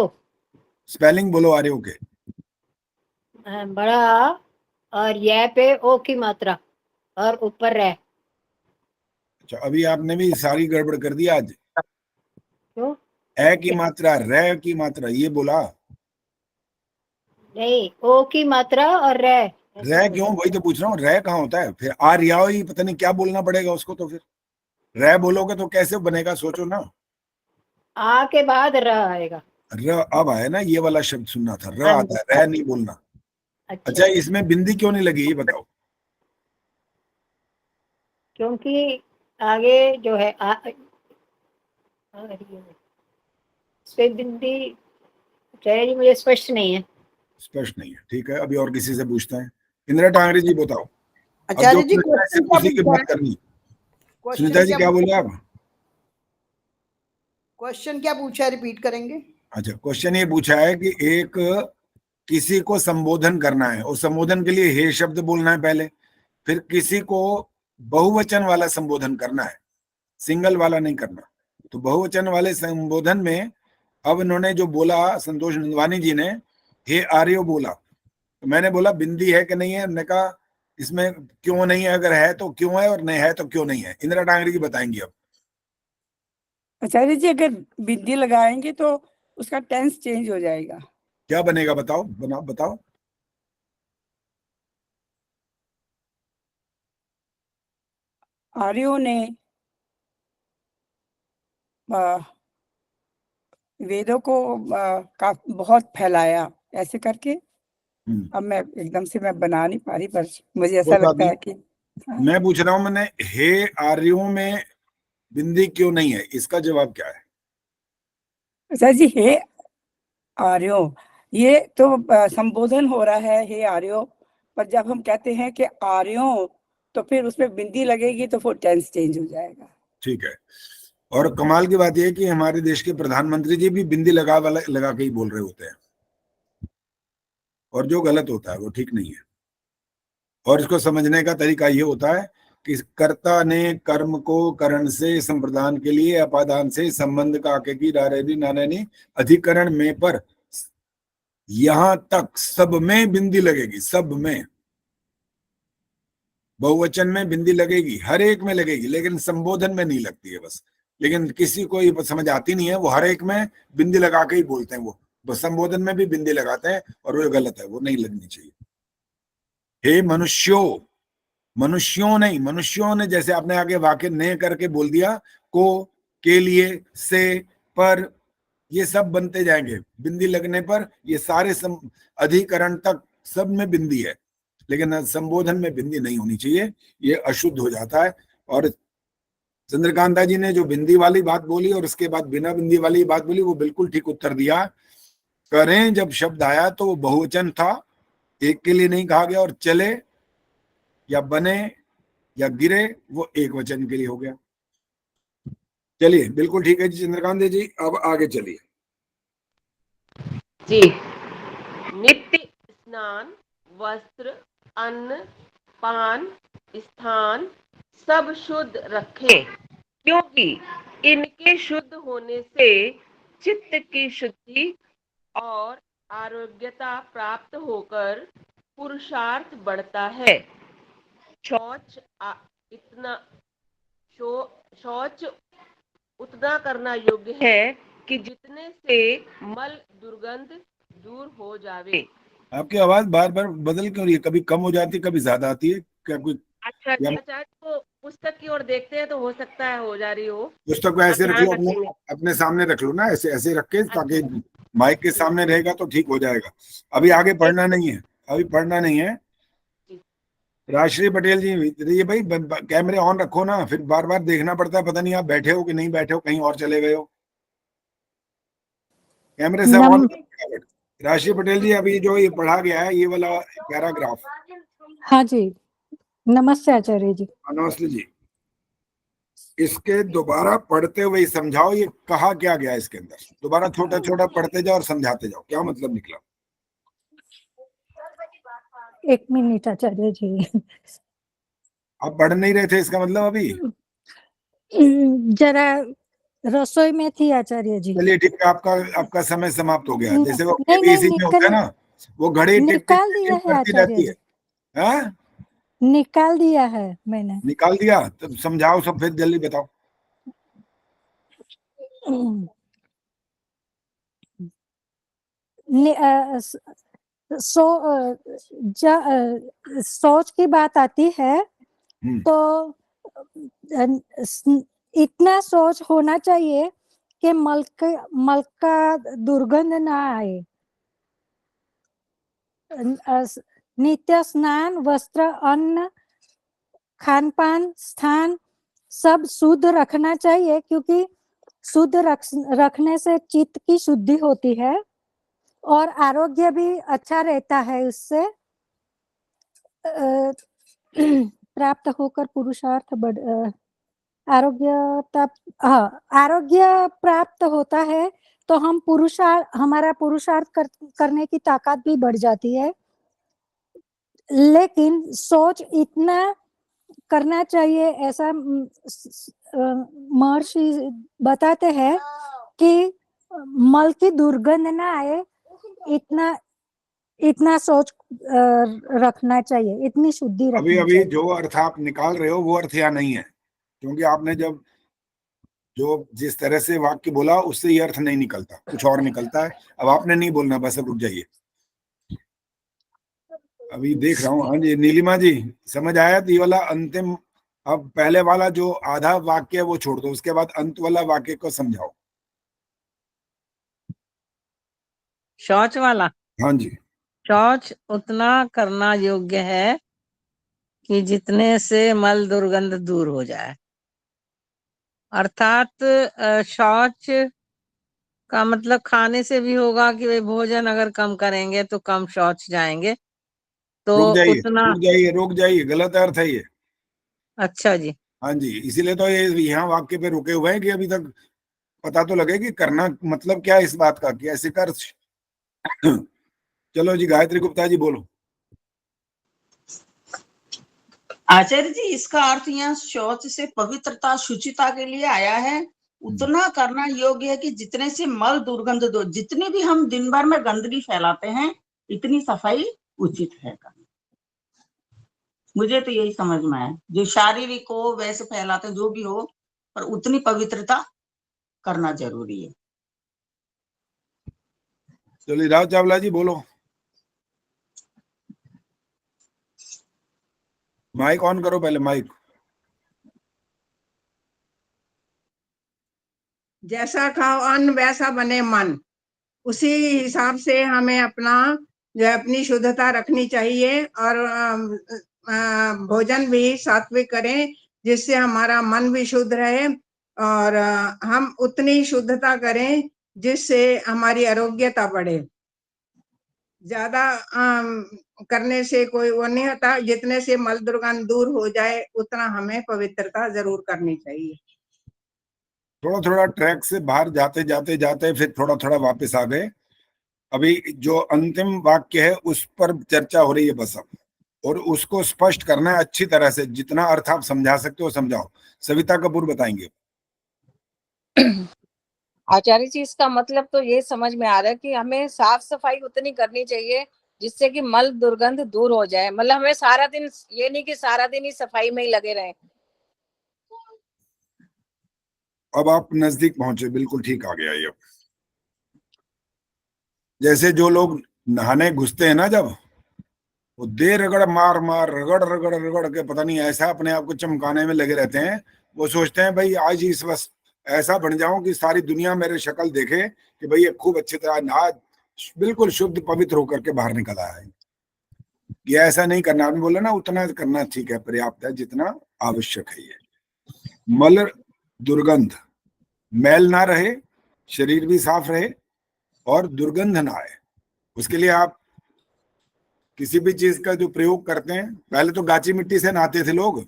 C: स्पेलिंग बोलो आर्यो के।
I: बड़ा आ और ये पे ओ की मात्रा और ऊपर रह।
C: अच्छा, अभी आपने भी सारी गड़बड़ कर दी आज।
I: क्यों?
C: ए की मात्रा, रे की मात्रा, ये बोला।
I: नहीं, ओ की मात्रा और रह।
C: रे क्यों? वही तो पूछ रहा हूँ, रे कहाँ होता है? फिर आर्या ही पता नहीं क्या बोलना पड़ेगा उसको। तो फिर रे बोलोगे तो कैसे बनेगा, सोचो ना।
I: आ के बाद र आएगा।
C: र अब आया ना, ये वाला शब्द सुनना था, र
I: हाँ
C: आता
I: जी।
C: है, रे नहीं बोलना।
I: अच्छा,
C: अच्छा, इसमें बिंदी क्यों नहीं लगी ये बताओ।
I: क्योंकि आगे जो है इस पे बिंदी आचार्य जी मुझे स्पष्ट नहीं है।
C: स्पष्ट नहीं है, ठीक है। अभी और किसी से पूछते हैं। इंदिरा टांगरी जी बताओ। अब जो
J: आचार्य जी
C: पूछना है
J: क्वेश्चन
C: सिर्फ
J: क्या
C: उसी की
J: पूछा
C: बात
J: है?
C: करनी।
J: क्वेश्चन
C: सुनीता जी क्या बोले आप?
J: क्वेश्चन क्या पूछा है, रिपीट करेंगे?
C: अच्छा, क्वेश्चन ये पूछा है कि एक किसी को संबोधन करना है और संबोधन के लिए हे शब्द बोलना है पहले, फिर किसी को बहुवचन वाला संबोधन करना है, सिंगल वाला नहीं करना। तो बहुवचन वाले संबोधन में अब इन्होंने जो बोला, संतोष नंदवानी जी ने हे आर्यो बोला, तो मैंने बोला बिंदी है कि नहीं है। उन्होंने कहा इसमें क्यों नहीं है, अगर है तो क्यों है और नहीं है तो क्यों नहीं है। इंदिरा टांगरी जी बताएंगी अब।
K: आचार्य जी अगर बिंदी लगाएंगे तो उसका टेंस चेंज हो जाएगा।
C: क्या बनेगा बताओ, बताओ।
K: आर्यों ने आ, वेदों को बहुत फैलाया ऐसे करके। अब मैं एकदम से मैं बना नहीं पा रही, पर मुझे ऐसा
C: कोई बात
K: लगता
C: नहीं,
K: है कि
C: मैं पूछ रहा हूं, मैंने हे आर्यों में बिंदी क्यों नहीं है, इसका जवाब क्या है?
K: आचार्य जी हे आर्यों, ये तो संबोधन हो रहा है हे आर्यों, पर जब हम कहते हैं कि आर्यों तो फिर उसमें बिंदी लगेगी तो फिर टेंस चेंज हो जाएगा।
C: ठीक है। और कमाल की बात यह है कि हमारे देश के प्रधानमंत्री जी भी बिंदी लगा के ही बोल रहे होते हैं, और जो गलत होता है वो ठीक नहीं है। और इसको समझने का तरीका ये होता है कि कर्ता ने कर्म को करण से संप्रदान के लिए अपादान से संबंध का की रारेनी नानेनी अधिकरण में पर यहां तक सब में बिंदी लगेगी, सब में। बहुवचन में बिंदी लगेगी, हर एक में लगेगी, लेकिन संबोधन में नहीं लगती है बस। लेकिन किसी को ये समझ आती नहीं है, वो हर एक में बिंदी लगा के ही बोलते हैं। वो संबोधन में भी बिंदी लगाते हैं और वो गलत है, वो नहीं लगनी चाहिए। हे मनुष्यों, मनुष्यों नहीं, मनुष्यों ने जैसे आपने आगे वाक्य ने करके बोल दिया, को, के लिए, से, पर, ये सब बनते जाएंगे बिंदी लगने पर। ये सारे अधिकरण तक सब में बिंदी है, लेकिन संबोधन में बिंदी नहीं होनी चाहिए, ये अशुद्ध हो जाता है। और चंद्रकांता जी ने जो बिंदी वाली बात बोली और उसके बाद बिना बिंदी वाली बात बोली, वो बिल्कुल ठीक उत्तर दिया। करें जब शब्द आया तो वो बहुवचन था, एक के लिए नहीं कहा गया, और चले या बने या गिरे वो एक वचन के लिए हो गया। चलिए, बिल्कुल ठीक है जी चंद्रकांत जी, अब आगे चलिए
H: जी। नित्य स्नान, वस्त्र, अन्न, पान, स्थान सब शुद्ध रखें, क्योंकि इनके शुद्ध होने से चित्त की शुद्धि और आरोग्यता प्राप्त होकर पुरुषार्थ बढ़ता है। शौच उतना करना योग्य है कि जितने से मल दुर्गंध दूर हो जावे।
C: आपकी आवाज बार बार बदल क्यों रही है? कभी कम हो जाती है, कभी ज्यादा आती है, क्या कोई?
H: अच्छा अच्छा, तो पुस्तक की ओर देखते हैं तो हो सकता है हो जा रही हो।
C: पुस्तक को ऐसे
H: आप
C: रख लो,
H: ध्यान
C: अपने
H: रखेंगे।
C: अपने सामने रख लो ना, ऐसे ऐसे रख के, ताकि माइक के सामने रहेगा तो ठीक हो जाएगा। अभी आगे पढ़ना नहीं है, अभी पढ़ना नहीं है। राजश्री पटेल जी, ये भाई कैमरे ऑन रखो ना, फिर बार बार देखना पड़ता है, पता नहीं आप बैठे हो कि नहीं बैठे हो, कहीं और चले गए हो। कैमरे सब ऑन। राजश्री पटेल जी, अभी जो ये पढ़ा गया है, ये वाला पैराग्राफ।
F: हाँ जी, नमस्ते आचार्य जी।
C: नमस्ते जी। इसके दोबारा पढ़ते हुए समझाओ, ये कहा क्या गया इसके अंदर। दोबारा छोटा छोटा पढ़ते जाओ और समझाते जाओ, क्या मतलब निकला।
F: 1 मिनट आचार्य जी।
C: आप पढ़ नहीं रहे थे, इसका मतलब अभी?
F: जरा रसोई में थी आचार्य जी।
C: चलिए ठीक है, आपका समय समाप्त हो गया। जैसे वो
F: नहीं, नहीं,
C: ABC में होता है ना, वो घड़ी टिक टिक
F: निकाल दिया
C: टिक
F: है
C: करती
F: आचार्य
C: रहती है।
F: जी,
C: हाँ,
F: निकाल दिया है मैंने।
C: निकाल दिया? तो समझाओ सब, फिर जल्दी बताओ।
F: सोच की बात आती है तो इतना सोच होना चाहिए कि मल का दुर्गंध ना आए। नित्य स्नान, वस्त्र, अन्न, खान पान, स्थान सब शुद्ध रखना चाहिए, क्योंकि शुद्ध रखने से चित्त की शुद्धि होती है और आरोग्य भी अच्छा रहता है। उससे प्राप्त होकर पुरुषार्थ आरोग्य प्राप्त होता है तो हमारा पुरुषार्थ करने की ताकत भी बढ़ जाती है। लेकिन सोच इतना करना चाहिए, ऐसा महर्षि बताते हैं कि मल की दुर्गंध ना आए, इतना सोच रखना चाहिए, इतनी शुद्धि रखनी
C: अभी
F: चाहिए।
C: जो अर्थ आप निकाल रहे हो वो अर्थ यहाँ नहीं है, क्योंकि आपने जब जो जिस तरह से वाक्य बोला उससे ये अर्थ नहीं निकलता, कुछ और निकलता है। अब आपने नहीं बोलना, बस अब रुक जाइए। अभी देख रहा हूँ। हाँ जी, नीलिमा जी, समझ आया? तो ये वाला अंतिम, अब पहले वाला जो आधा वाक्य है वो छोड़ दो, उसके बाद अंत वाला वाक्य को समझाओ।
L: शौच वाला?
C: हाँ जी।
L: शौच उतना करना योग्य है कि जितने से मल दुर्गंध दूर हो जाए। अर्थात शौच का मतलब खाने से भी होगा कि भाई भोजन अगर कम करेंगे तो कम शौच जाएंगे, तो उतना।
C: रुक जाइए, गलत अर्थ है ये।
L: अच्छा जी।
C: हाँ जी, इसीलिए तो ये यहाँ वाक्य पे रुके हुए हैं कि अभी तक पता तो लगे कि करना मतलब क्या है इस बात का, कि ऐसे कर। चलो जी, गायत्री गुप्ता जी बोलो।
G: आचार्य जी, इसका अर्थ यहाँ शौच से पवित्रता, शुचिता के लिए आया है। उतना करना योग्य है कि जितने से मल दुर्गंध दो, जितनी भी हम दिन भर में गंदगी फैलाते हैं, इतनी सफाई उचित है करना। मुझे तो यही समझ में आया, जो शारीरिक हो वैसे फैलाते जो भी हो, पर उतनी पवित्रता करना जरूरी है।
C: चलिए राव चावला जी बोलो। माइक ऑन करो पहले, माइक।
D: जैसा खाओ अन्न वैसा बने मन, उसी हिसाब से हमें अपना जो अपनी शुद्धता रखनी चाहिए और भोजन भी सात्विक करें, जिससे हमारा मन भी शुद्ध रहे और हम उतनी शुद्धता करें जिससे हमारी आरोग्यता बढ़े। ज्यादा करने से कोई वो नहीं होता, जितने से मल दुर्गंध दूर हो जाए उतना हमें पवित्रता जरूर करनी चाहिए।
C: थोड़ा थोड़ा ट्रैक से बाहर जाते जाते जाते फिर थोड़ा थोड़ा वापस आ गए। अभी जो अंतिम वाक्य है उस पर चर्चा हो रही है बस अब, और उसको स्पष्ट करना है अच्छी तरह से। जितना अर्थ आप समझा सकते हो समझाओ। सविता कपूर बताएंगे।
L: आचार्य जी, इसका मतलब तो ये समझ में आ रहा है कि हमें साफ सफाई उतनी करनी चाहिए जिससे कि मल दुर्गंध दूर हो जाए। मतलब हमें सारा दिन, ये नहीं कि सारा दिन ही सफाई में ही लगे रहें।
C: अब आप नजदीक पहुंचे, बिल्कुल ठीक आ गया ये। जैसे जो लोग नहाने घुसते हैं ना, जब वो देर रगड़ मार मार रगड़ रगड़ रगड़ के पता नहीं ऐसा अपने आप को चमकाने में लगे रहते हैं। वो सोचते हैं भाई आज इस वक्त ऐसा बन जाऊं कि सारी दुनिया मेरे शक्ल देखे कि भाई ये खूब अच्छी तरह नहा, बिल्कुल शुद्ध पवित्र होकर के बाहर निकल आया है। ये ऐसा नहीं करना। आपने बोला ना उतना करना ठीक है, पर्याप्त है, जितना आवश्यक है। ये मल दुर्गंध, मैल ना रहे, शरीर भी साफ रहे और दुर्गंध ना आए, उसके लिए आप किसी भी चीज का जो प्रयोग करते हैं, पहले तो गाची मिट्टी से नहाते थे लोग,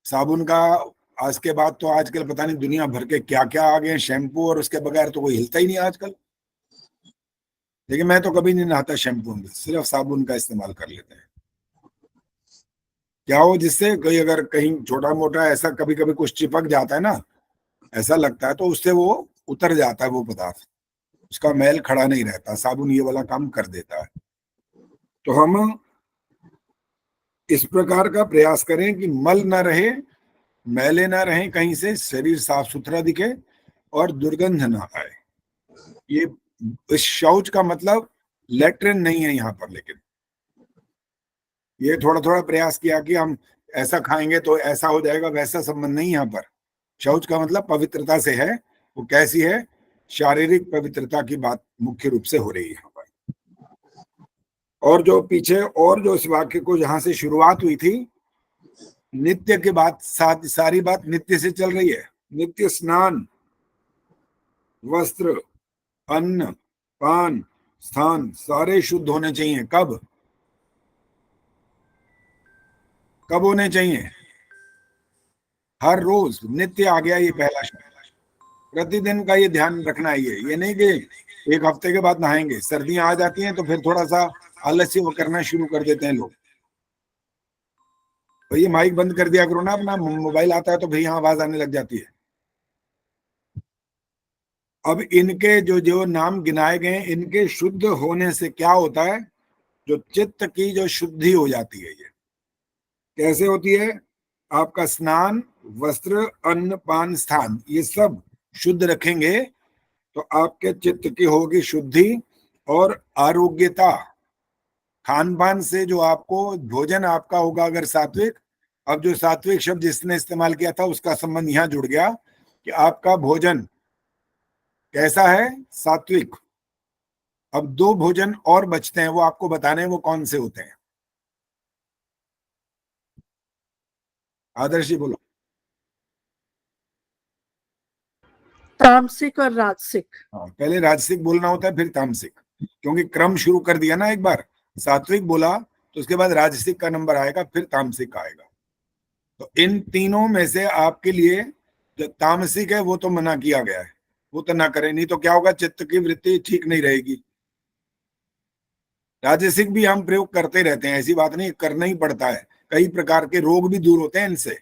C: साबुन का। आज के बाद तो आजकल पता नहीं दुनिया भर के क्या क्या आ गए, शैम्पू, और उसके बगैर तो कोई हिलता ही नहीं आजकल। लेकिन मैं तो कभी नहीं नहाता शैम्पू में, सिर्फ साबुन का इस्तेमाल कर लेते हैं। क्या हो, जिससे कोई अगर कहीं छोटा मोटा ऐसा कभी कभी कुछ चिपक जाता है ना, ऐसा लगता है, तो उससे वो उतर जाता है वो पदार्थ, उसका मैल खड़ा नहीं रहता। साबुन ये वाला काम कर देता है। तो हम इस प्रकार का प्रयास करें कि मल ना रहे, मैले ना रहे कहीं से, शरीर साफ सुथरा दिखे और दुर्गंध ना आए। ये इस शौच का मतलब लेट्रिन नहीं है यहाँ पर, लेकिन ये थोड़ा थोड़ा प्रयास किया कि हम ऐसा खाएंगे तो ऐसा हो जाएगा, वैसा संबंध नहीं यहाँ पर। शौच का मतलब पवित्रता से है। वो कैसी है? शारीरिक पवित्रता की बात मुख्य रूप से हो रही है यहाँ पर। और जो पीछे और जो इस वाक्य को जहां से शुरुआत हुई थी, नित्य के बाद सारी बात नित्य से चल रही है। नित्य स्नान, वस्त्र, अन्न, पान, स्थान सारे शुद्ध होने चाहिए। कब कब होने चाहिए? हर रोज। नित्य आ गया ये पहला शब्द, प्रतिदिन का ये ध्यान रखना है। ये नहीं कि एक हफ्ते के बाद नहाएंगे। सर्दियां आ जाती हैं तो फिर थोड़ा सा आलस्य वो करना शुरू कर देते हैं लोग। भैया माइक बंद कर दिया करो ना अपना, मोबाइल आता है तो भैया आवाज आने लग जाती है। अब इनके जो जो नाम गिनाए गए, इनके शुद्ध होने से क्या होता है? जो चित्त की जो शुद्धि हो जाती है। ये कैसे होती है? आपका स्नान, वस्त्र, अन्न, पान, स्थान, ये सब शुद्ध रखेंगे तो आपके चित्त की होगी शुद्धि और आरोग्यता। खान पान से जो आपको भोजन आपका होगा अगर सात्विक, अब जो सात्विक शब्द जिसने इस्तेमाल किया था उसका संबंध यहां जुड़ गया कि आपका भोजन कैसा है? सात्विक। अब दो भोजन और बचते हैं, वो आपको बताने हैं वो कौन से होते हैं। आदर्श जी बोलो।
J: तामसिक और राजसिक।
C: हाँ, पहले राजसिक बोलना होता है फिर तामसिक, क्योंकि क्रम शुरू कर दिया ना। एक बार सात्विक बोला तो उसके बाद राजसिक का नंबर आएगा, फिर तामसिक आएगा। तो इन तीनों में से आपके लिए जो तामसिक है वो तो मना किया गया है, वो तो ना करें, नहीं तो क्या होगा? चित्त की वृत्ति ठीक नहीं रहेगी। राजसिक भी हम प्रयोग करते रहते हैं, ऐसी बात नहीं, करना ही पड़ता है। कई प्रकार के रोग भी दूर होते हैं इनसे।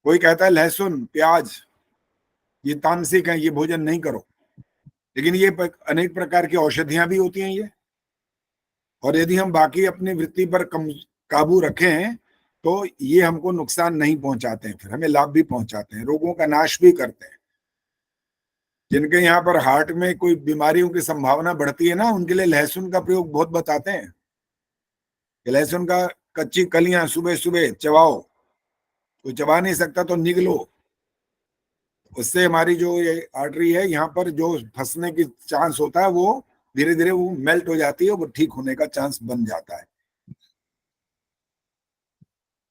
C: कोई कहता है लहसुन, प्याज ये तामसिक है, ये भोजन नहीं करो, लेकिन ये अनेक प्रकार की औषधियां भी होती हैं ये। और यदि हम बाकी अपनी वृत्ति पर काबू रखें तो ये हमको नुकसान नहीं पहुंचाते हैं, फिर हमें लाभ भी पहुंचाते हैं, रोगों का नाश भी करते हैं। जिनके यहाँ पर हार्ट में कोई बीमारियों की संभावना बढ़ती है ना, उनके लिए लहसुन का प्रयोग बहुत बताते हैं। लहसुन का कच्ची कलियां सुबह सुबह चबाओ, कोई चबा नहीं सकता तो निगलो, उससे हमारी जो ये आर्टरी है यहाँ पर जो फंसने की चांस होता है वो धीरे धीरे वो मेल्ट हो जाती है, वो ठीक होने का चांस बन जाता है।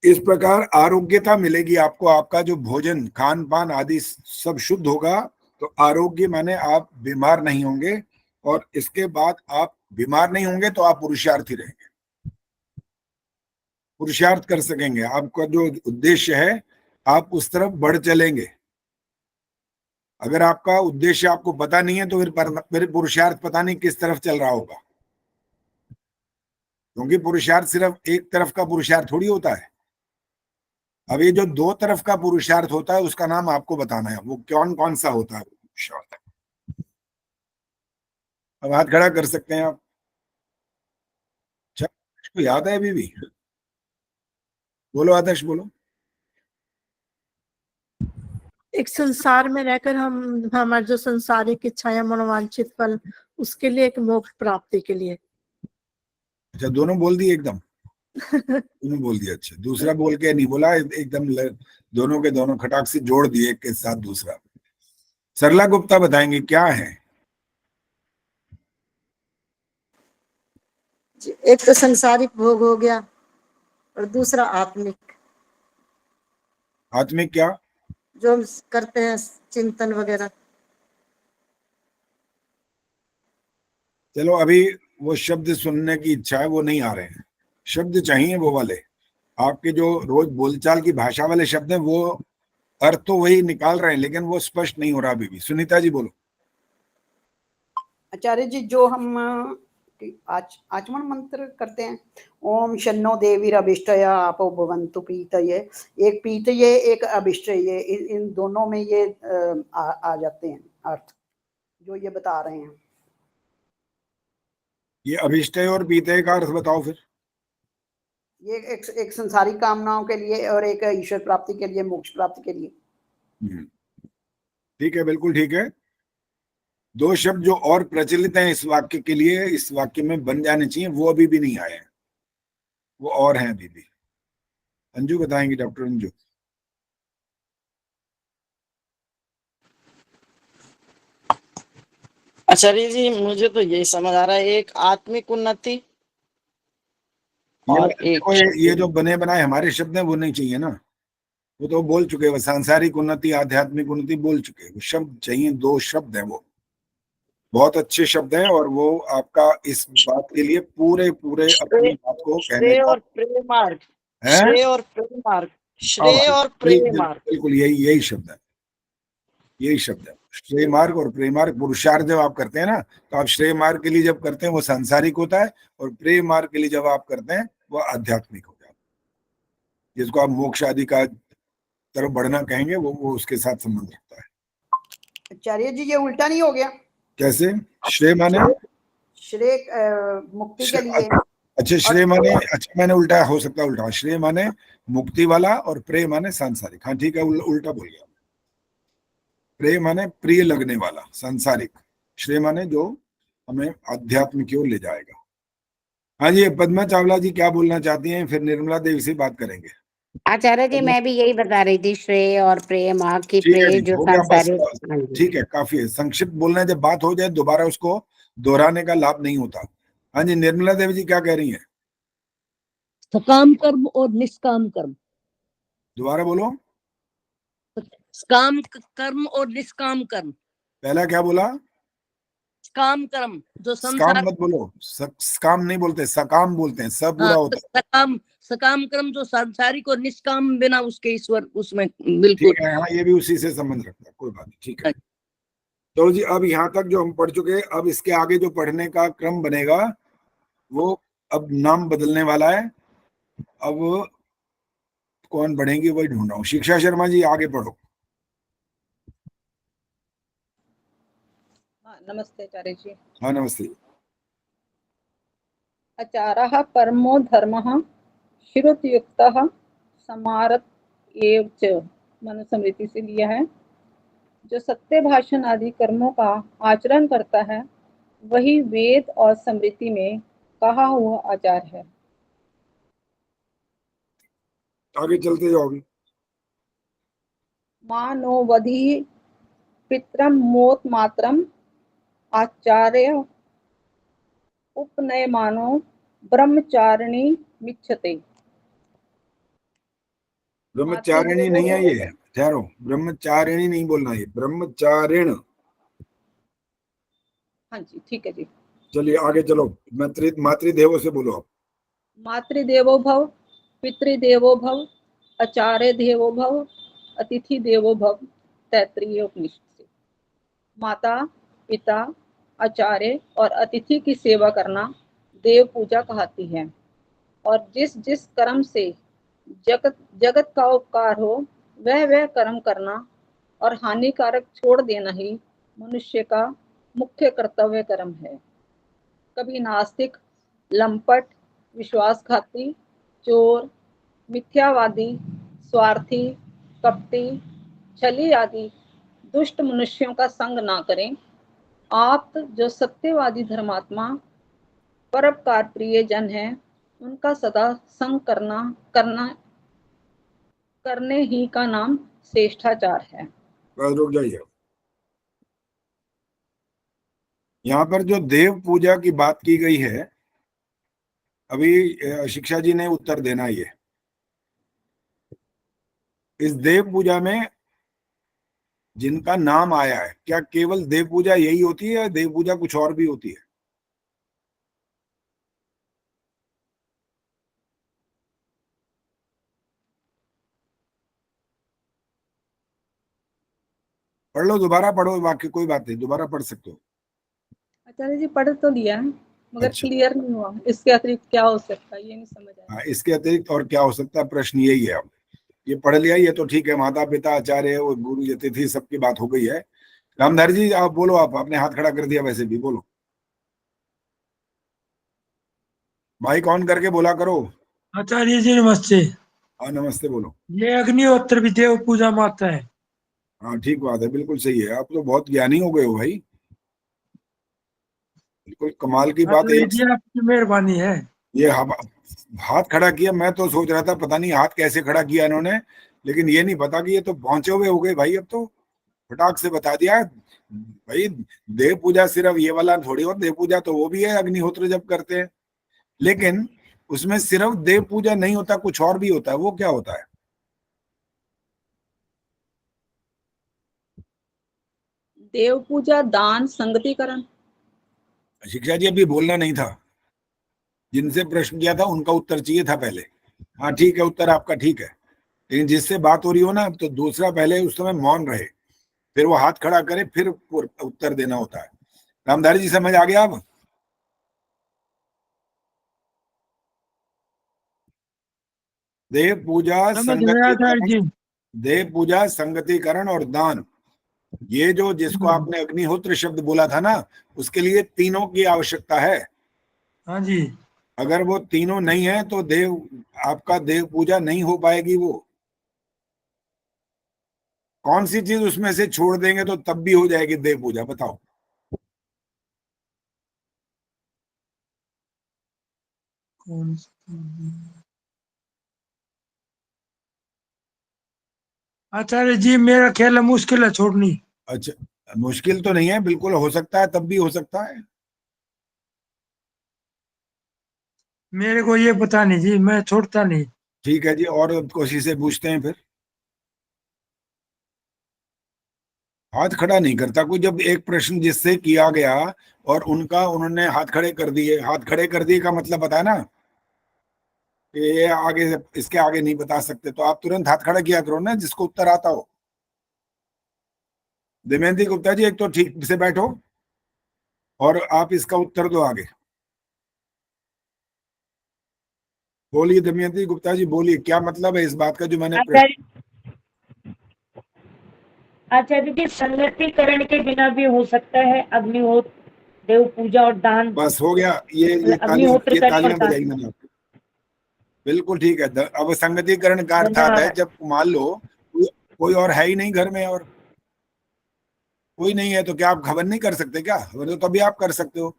C: इस प्रकार आरोग्यता मिलेगी आपको। आपका जो भोजन, खान पान आदि सब शुद्ध होगा तो आरोग्य माने आप बीमार नहीं होंगे, और इसके बाद आप बीमार नहीं होंगे तो आप पुरुषार्थी रहेंगे, पुरुषार्थ कर सकेंगे। आपका जो उद्देश्य है आप उस तरफ बढ़ चलेंगे। अगर आपका उद्देश्य आपको पता नहीं है तो फिर पुरुषार्थ पता नहीं किस तरफ चल रहा होगा, क्योंकि पुरुषार्थ सिर्फ एक तरफ का पुरुषार्थ थोड़ी होता है। अब ये जो दो तरफ का पुरुषार्थ होता है उसका नाम आपको बताना है, वो कौन कौन सा होता है पुरुषार्थ। अब हाथ खड़ा कर सकते हैं आप, को याद है अभी भी? बोलो आदर्श, बोलो।
M: एक संसार में रहकर हम हमारे जो संसारिक इच्छाएं मनोवांछित फल, उसके लिए, एक मोक्ष प्राप्ति के लिए।
C: अच्छा, दोनों बोल दिए एकदम? दोनों बोल दिया। अच्छा, दूसरा बोल के नहीं बोला, एकदम दोनों के दोनों खटाक से जोड़ दिए एक के साथ दूसरा। सरला गुप्ता बताएंगे क्या है?
M: एक तो संसारिक भोग हो गया और दूसरा आत्मिक।
C: आत्मिक क्या?
M: जो हम करते हैं चिंतन वगैरह।
C: चलो, अभी वो शब्द सुनने की इच्छा है, वो नहीं आ रहे हैं। शब्द चाहिए वो वाले, आपके जो रोज बोलचाल की भाषा वाले शब्द हैं, वो अर्थ तो वही निकाल रहे हैं, लेकिन वो स्पष्ट नहीं हो रहा अभी भी। सुनीता जी बोलो।
J: आचार्य जी, जो हम आचमन मंत्र करते हैं, ओम शन्नो देवीर अभिष्टया आपो भवन्तु पीतये, एक पीतये एक अभिष्टये, इन दोनों में ये आ जाते हैं अर्थ जो ये बता रहे हैं।
C: ये अभिष्टय और पीतय का अर्थ बताओ फिर।
J: ये एक संसारिक कामनाओं के लिए और एक ईश्वर प्राप्ति के लिए, मोक्ष प्राप्ति के लिए।
C: ठीक है, बिल्कुल ठीक है। दो शब्द जो और प्रचलित हैं इस वाक्य के लिए, इस वाक्य में बन जाने चाहिए, वो अभी भी नहीं आए हैं, वो और हैं अभी भी। अंजू बताएंगी, डॉक्टर अंजू।
N: आचार्य जी, मुझे तो यही समझ आ रहा है, एक आत्मिक उन्नति और
C: ये जो बने बनाए हमारे शब्द हैं वो नहीं चाहिए ना, वो तो बोल चुके, वो सांसारिक उन्नति आध्यात्मिक उन्नति बोल चुके, वो शब्द चाहिए। दो शब्द हैं, वो बहुत अच्छे शब्द हैं, और वो आपका इस बात के लिए पूरे अपनी बात को कहने का
N: और प्रेमार्ग, श्रेय और प्रेमार्ग, श्रेय और प्रेमार्ग,
C: बिल्कुल यही शब्द है, यही शब्द है। श्रेय मार्ग और प्रेमार्ग, पुरुषार्थ जब आप करते हैं ना, तो आप श्रेय मार्ग के लिए जब करते हैं वो सांसारिक होता है, और प्रेम मार्ग के लिए जब आप करते हैं वो आध्यात्मिक हो जाता है, जिसको आप मोक्ष आदि का तरफ बढ़ना कहेंगे, वो उसके साथ संबंध रखता है।
J: आचार्य जी, ये उल्टा नहीं हो गया?
C: कैसे? श्रेय माने
J: श्रेय मुक्ति के लिए।
C: अच्छा, श्रेय माने, अच्छा मैंने उल्टा, हो सकता है उल्टा। श्रेय माने मुक्ति वाला और प्रेम माने सांसारिक। हाँ ठीक है, उल्टा बोल गया। प्रेम माने प्रिय लगने वाला सांसारिक, श्रेय माने जो हमें अध्यात्म की ओर ले जाएगा। हाँ जी, पद्मा चावला जी क्या बोलना चाहती हैं, फिर निर्मला देवी से बात करेंगे।
O: आचार्य जी, मैं भी यही बता रही थी, श्रेय और प्रेम, की प्रेय जो सांसारिक।
C: ठीक है, काफी है, संक्षिप्त बोलना है। जब बात हो जाए दोबारा उसको दोहराने का लाभ नहीं होता। हाँ जी, निर्मला देवी जी क्या कह रही हैं?
P: सकाम कर्म और निष्काम कर्म।
C: दोबारा बोलो।
P: सकाम कर्म और निष्काम कर्म।
C: पहला क्या बोला?
P: सकाम कर्म जो
C: सकाम मत बोलो, सकाम नहीं बोलते, सकाम बोलते हैं, सब पूरा होता है।
P: सकाम कर्म जो सांसारिक और निष्काम, बिना उसके ईश्वर उसमें बिल्कुल।
C: ठीक है, हाँ, ये भी उसी से संबंध रखता है, कोई बात नहीं, ठीक है। तो जी, अब यहाँ तक जो हम पढ़ चुके हैं, अब इसके आगे जो पढ़ने का क्रम बनेगा वो अब नाम बदलने वाला है। अब कौन बढ़ेंगे वही ढूंढ रहा हूँ। शिक्षा शर्मा जी आगे पढ़ो।
Q: नमस्ते आचार्य जी।
C: हाँ नमस्ते।
Q: आचारः परमो धर्मः श्रुतयुक्तः समारत एव च, मनुस्मृति से लिया है। जो सत्य भाषण आदि कर्मों का आचरण करता है वही वेद और स्मृति में कहा हुआ आचार है।
C: आगे चलते जाओगे।
Q: मानोवधि पितरम मोत मात्रम आचार्य उपनयमानो ब्रह्मचारिणी मिच्छते।
C: ब्रह्मचारिणी नहीं है ये, ठहरो, ब्रह्मचारिणी नहीं बोलना, ये ब्रह्मचारिण।
Q: हाँ जी, ठीक है जी।
C: चलिए आगे चलो, मातृदेवो से बोलो आप।
Q: मातृदेवो भव, पितृदेवो भव, आचार्य देवो भव, अतिथि देवो भव, तैत्तिरीय उपनिषद से। माता, पिता, आचार्य और अतिथि की सेवा करना देव पूजा कहती है, और जिस जिस कर्म से जगत जगत का उपकार हो वह कर्म करना और हानिकारक छोड़ देना ही मनुष्य का मुख्य कर्तव्य कर्म है। कभी नास्तिक, लंपट, विश्वासघाती, चोर, मिथ्यावादी, स्वार्थी, कपटी, छली आदि दुष्ट मनुष्यों का संग ना करें। आप जो सत्यवादी धर्मात्मा परोपकार प्रिय जन हैं उनका सदा संग करने ही का नाम श्रेष्ठाचार है।
C: बस रुक जाइए। यहाँ पर जो देव पूजा की बात की गई है, अभी शिक्षा जी ने उत्तर देना ये। इस देव पूजा में जिनका नाम आया है, क्या केवल देव पूजा यही होती है या देव पूजा कुछ और भी होती है? पढ़ लो, दोबारा पढ़ो, वाक्य कोई बात नहीं, दोबारा पढ़ सकते हो।
Q: आचार्य जी पढ़ तो लिया है मगर
C: अच्छा।
Q: क्लियर नहीं हुआ, इसके अतिरिक्त क्या हो सकता है ये नहीं समझ आया।
C: हाँ, इसके अतिरिक्त और क्या हो सकता है, प्रश्न यही है। अब ये पढ़ लिया, ये तो ठीक है, माता पिता आचार्य और गुरु अतिथि सबकी बात हो गई है। रामधारी जी आप बोलो, आप आपने हाथ खड़ा कर दिया, वैसे भी बोलो, माइक ऑन करके बोला करो।
E: आचार्य जी नमस्ते।
C: हाँ नमस्ते, बोलो।
E: ये अग्निहोत्र भी देव पूजा में आता है।
C: हाँ ठीक बात है, बिल्कुल सही है, आप तो बहुत ज्ञानी हो गए हो भाई, बिल्कुल कमाल की बात है।
E: ये आपकी मेहरबानी है।
C: ये हाथ खड़ा किया, मैं तो सोच रहा था पता नहीं हाथ कैसे खड़ा किया इन्होंने, लेकिन ये नहीं पता कि ये तो पहुंचे हुए हो गए भाई। अब तो फटाक से बता दिया भाई, देव पूजा सिर्फ ये वाला थोड़ी, और देव पूजा तो वो भी है अग्निहोत्र जब करते हैं, लेकिन उसमें सिर्फ देव पूजा नहीं होता, कुछ और भी होता है। वो क्या होता है?
Q: देव पूजा, दान, संगतिकरण।
C: शिक्षा जी अभी बोलना नहीं था, जिनसे प्रश्न किया था उनका उत्तर चाहिए था पहले। हाँ ठीक है, उत्तर आपका ठीक है, लेकिन जिससे बात हो रही हो ना, तो दूसरा पहले उस समय मौन रहे, फिर वो हाथ खड़ा करे, फिर उत्तर देना होता है। रामधारी जी समझ आ गया? अब देव पूजा, संगतिकरण, देव पूजा, संगतिकरण और दान, ये जो जिसको आपने अग्निहोत्र शब्द बोला था ना, उसके लिए तीनों की आवश्यकता है।
E: हाँ जी।
C: अगर वो तीनों नहीं है तो आपका देव पूजा नहीं हो पाएगी। वो कौन सी चीज उसमें से छोड़ देंगे तो तब भी हो जाएगी देव पूजा, बताओ?
E: आचार्य जी मेरा ख्याल है मुश्किल है छोड़नी।
C: अच्छा, मुश्किल तो नहीं है, बिल्कुल हो सकता है, तब भी हो सकता है।
E: मेरे को ये पता नहीं जी, मैं छोड़ता नहीं।
C: ठीक है जी, और कोशिशें पूछते हैं फिर। हाथ खड़ा नहीं करता कोई, जब एक प्रश्न जिससे किया गया और उन्होंने हाथ खड़े कर दिए, हाथ खड़े कर दिए का मतलब पता है ना, ये आगे, इसके आगे नहीं बता सकते, तो आप तुरंत हाथ खड़ा किया करो ना जिसको उत्तर आता हो। दमयंती गुप्ता जी एक तो ठीक से बैठो और आप इसका उत्तर दो आगे। बोलिए दमयंती गुप्ता जी, बोलिए, क्या मतलब है इस बात का जो मैंने
R: आचार्य जी संगतिकरण के बिना भी हो सकता है अग्निहोत्र, देव पूजा और दान।
C: बस हो गया, ये तालियां बजाई मैंने आपको, बिल्कुल ठीक है। अब संगतिकरण का अर्थ आता है जब मान लो कोई और है ही नहीं घर में, और कोई नहीं है, तो क्या आप हवन नहीं कर सकते क्या? हवन तो तभी आप कर सकते हो,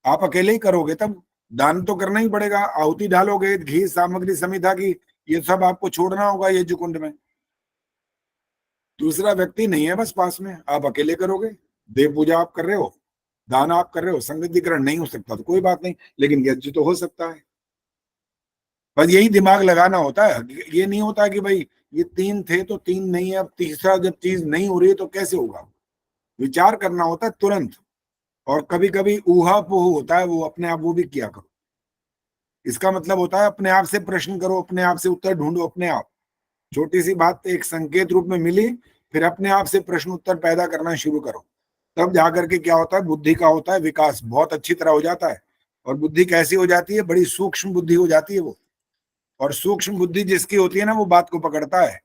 C: आप अकेले ही करोगे तब दान तो करना ही पड़ेगा, आहुति डालोगे, घी सामग्री समिधा की, ये सब आपको छोड़ना होगा ये कुंड में। दूसरा व्यक्ति नहीं है बस पास में, आप अकेले करोगे। देव पूजा आप कर रहे हो, दान आप कर रहे हो, संगतिकरण नहीं हो सकता तो कोई बात नहीं, लेकिन यज्ञ तो हो सकता है। बस यही दिमाग लगाना होता है, ये नहीं होता कि भाई ये तीन थे तो तीन नहीं है, अब तीसरा जब चीज नहीं हो रही है तो कैसे होगा। विचार करना होता है तुरंत, और कभी कभी ऊहापोह होता है, वो अपने आप वो भी किया करो। इसका मतलब होता है अपने आप से प्रश्न करो, अपने आप से उत्तर ढूंढो, अपने आप। छोटी सी बात एक संकेत रूप में मिली, फिर अपने आप से प्रश्न उत्तर पैदा करना शुरू करो, तब जाकर के क्या होता है, बुद्धि का होता है विकास, बहुत अच्छी तरह हो जाता है। और बुद्धि कैसी हो जाती है? बड़ी सूक्ष्म बुद्धि हो जाती है वो। और सूक्ष्म बुद्धि जिसकी होती है ना वो बात को पकड़ता है,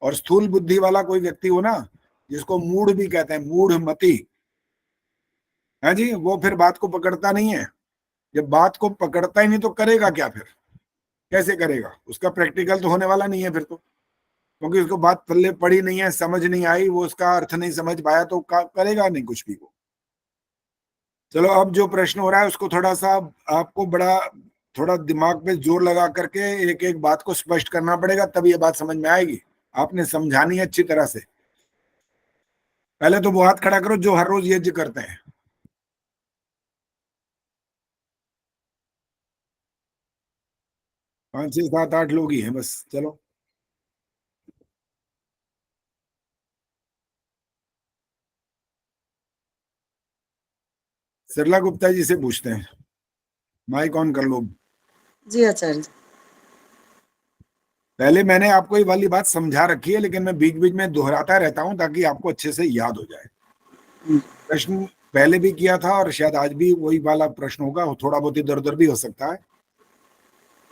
C: और स्थूल बुद्धि वाला कोई व्यक्ति हो ना, जिसको मूढ़ भी कहते हैं, मूढ़ मति है जी, वो फिर बात को पकड़ता नहीं है। जब बात को पकड़ता ही नहीं तो करेगा क्या फिर, कैसे करेगा? उसका प्रैक्टिकल तो होने वाला नहीं है फिर तो, क्योंकि उसको बात पल्ले पड़ी नहीं है, समझ नहीं आई, वो उसका अर्थ नहीं समझ पाया, तो करेगा नहीं कुछ भी वो। चलो अब जो प्रश्न हो रहा है उसको थोड़ा सा आपको थोड़ा दिमाग पे जोर लगा करके एक एक बात को स्पष्ट करना पड़ेगा, तब ये बात समझ में आएगी। आपने समझानी है अच्छी तरह से। पहले तो वो हाथ खड़ा करो जो हर रोज यज्ञ करते हैं। पांच छह सात आठ लोग ही हैं बस। चलो सरला गुप्ता जी से पूछते हैं, माइक ऑन कर लो।
N: जी आचार्य जी।
C: पहले मैंने आपको ये वाली बात समझा रखी है, लेकिन मैं बीच बीच में दोहराता रहता हूं ताकि आपको अच्छे से याद हो जाए। प्रश्न पहले भी किया था और शायद आज भी वही वाला प्रश्न होगा, थोड़ा बहुत इधर उधर भी हो सकता है।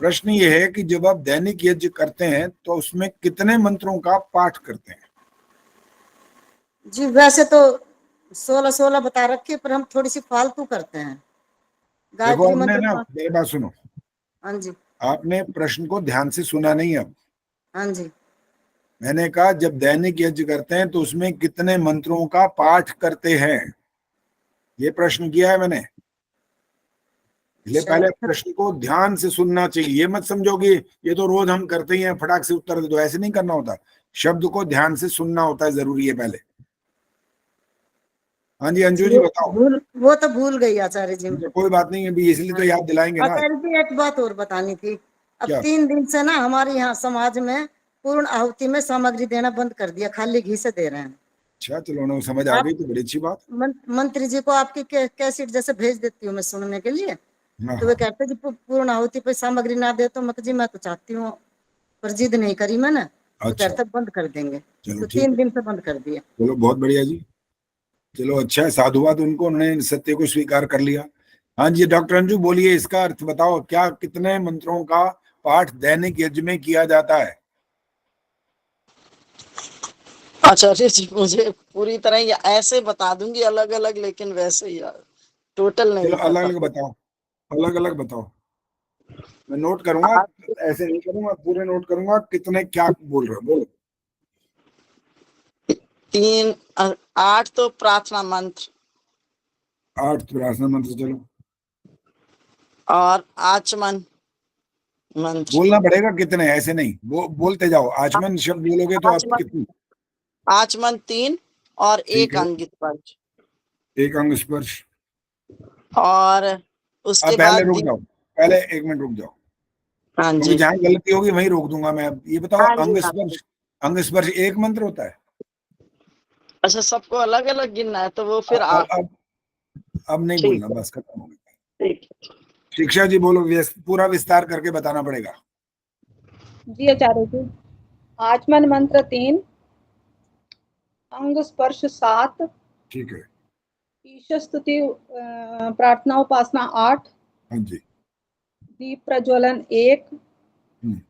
C: प्रश्न ये है कि जब आप दैनिक यज्ञ करते हैं तो उसमें कितने मंत्रों का पाठ करते हैं?
N: जी वैसे तो 16 बता रखे, पर हम थोड़ी सी फालतू करते हैं।
C: देखो
N: गायत्री
C: आपने
N: मंत्र
C: ना,
N: का-
C: मेरी बात सुनो,
N: हाँ जी
C: आपने प्रश्न को ध्यान से सुना नहीं। अब
N: हाँ जी
C: मैंने कहा जब दैनिक यज्ञ करते हैं तो उसमें कितने मंत्रों का पाठ करते हैं, ये प्रश्न किया है मैंने। इसलिए पहले प्रश्न को ध्यान से सुनना चाहिए। ये मत समझो कि ये तो रोज हम करते ही हैं, फटाक से उत्तर दे दो, ऐसे नहीं करना होता। शब्द को ध्यान से सुनना होता है, जरूरी है पहले। हाँ जी अंजू जी बताओ।
N: वो तो भूल गई आचार्य जी।
C: तो कोई बात नहीं, अभी इसलिए तो याद दिलाएंगे ना।
N: आचार्य जी एक बात और बतानी थी। अब
C: क्या?
N: 3 दिन से ना हमारे यहाँ समाज में पूर्ण आहुति में सामग्री देना बंद कर दिया, खाली घी से दे रहे हैं।
C: अच्छा चलो ना, समझ आ गई तो बड़ी अच्छी बात।
N: मंत्री जी को आपकी कैसेट जैसे भेज देती हूँ मैं सुनने के लिए,
C: हाँ,
N: तो वे कहते जी पूर्ण आहुति पे सामग्री ना दे तो मत जी मैं तो चाहती हूँ, पर जिद नहीं करी मैंने, तो
C: अच्छा
N: कहते बंद कर देंगे।
C: चलो
N: तो
C: ठीक
N: 3
C: है।
N: दिन से बंद कर दिया।
C: चलो बहुत बढ़िया जी। चलो अच्छा है, साधुवाद उनको, उन्होंने सत्य को स्वीकार कर लिया। हाँ जी डॉक्टर अंजू बोलिए, इसका अर्थ बताओ, क्या कितने मंत्रों का पाठ दैनिक यज्ञ में किया जाता है?
N: आचार्य जी मुझे पूरी तरह या ऐसे बता दूंगी अलग अलग, लेकिन वैसे ही टोटल नहीं
C: चलो अलग
N: पता।
C: अलग बताओ, अलग अलग बताओ, मैं नोट करूंगा। ऐसे नहीं करूंगा, पूरे नोट करूंगा कितने क्या बोल रहे हो, बोलो।
N: 8 तो प्रार्थना मंत्र
C: 8 प्रार्थना मंत्र, चलो।
N: और आचमन मंत्र।
C: बोलना पड़ेगा कितने, ऐसे नहीं बोलते जाओ। आचमन शब्द बोलोगे तो आप कितनी?
N: आचमन 3 और
C: ठीक
N: 1
C: है।
N: अंगित स्पर्श।
C: 1 अंग स्पर्श।
N: और उसके
C: आप पहले
N: बाद
C: रुक जाओ, पहले 1 मिनट रुक जाओ,
N: हाँ
C: क्योंकि
N: जी
C: जहां गलती होगी वहीं रोक दूंगा मैं। अब ये बताओ,
N: हाँ जी,
C: अंग
N: हाँ
C: स्पर्श,
N: जी।
C: अंग स्पर्श एक मंत्र होता है?
N: अच्छा सबको अलग अलग गिनना है तो वो फिर
C: अब नहीं
N: ठीक
C: बोलना, बस खत्म हो गया।
N: ठीक।
C: शिक्षा जी बोलो, पूरा विस्तार करके बताना पड़ेगा।
Q: जी आचार्य जी। आचमन मंत्र 3, अंग स्पर्श 7,
C: ठीक है।
Q: ईश स्तुति प्रार्थना उपासना 8,
C: हाँ जी।
Q: दीप प्रज्वलन 1,
C: हम्म।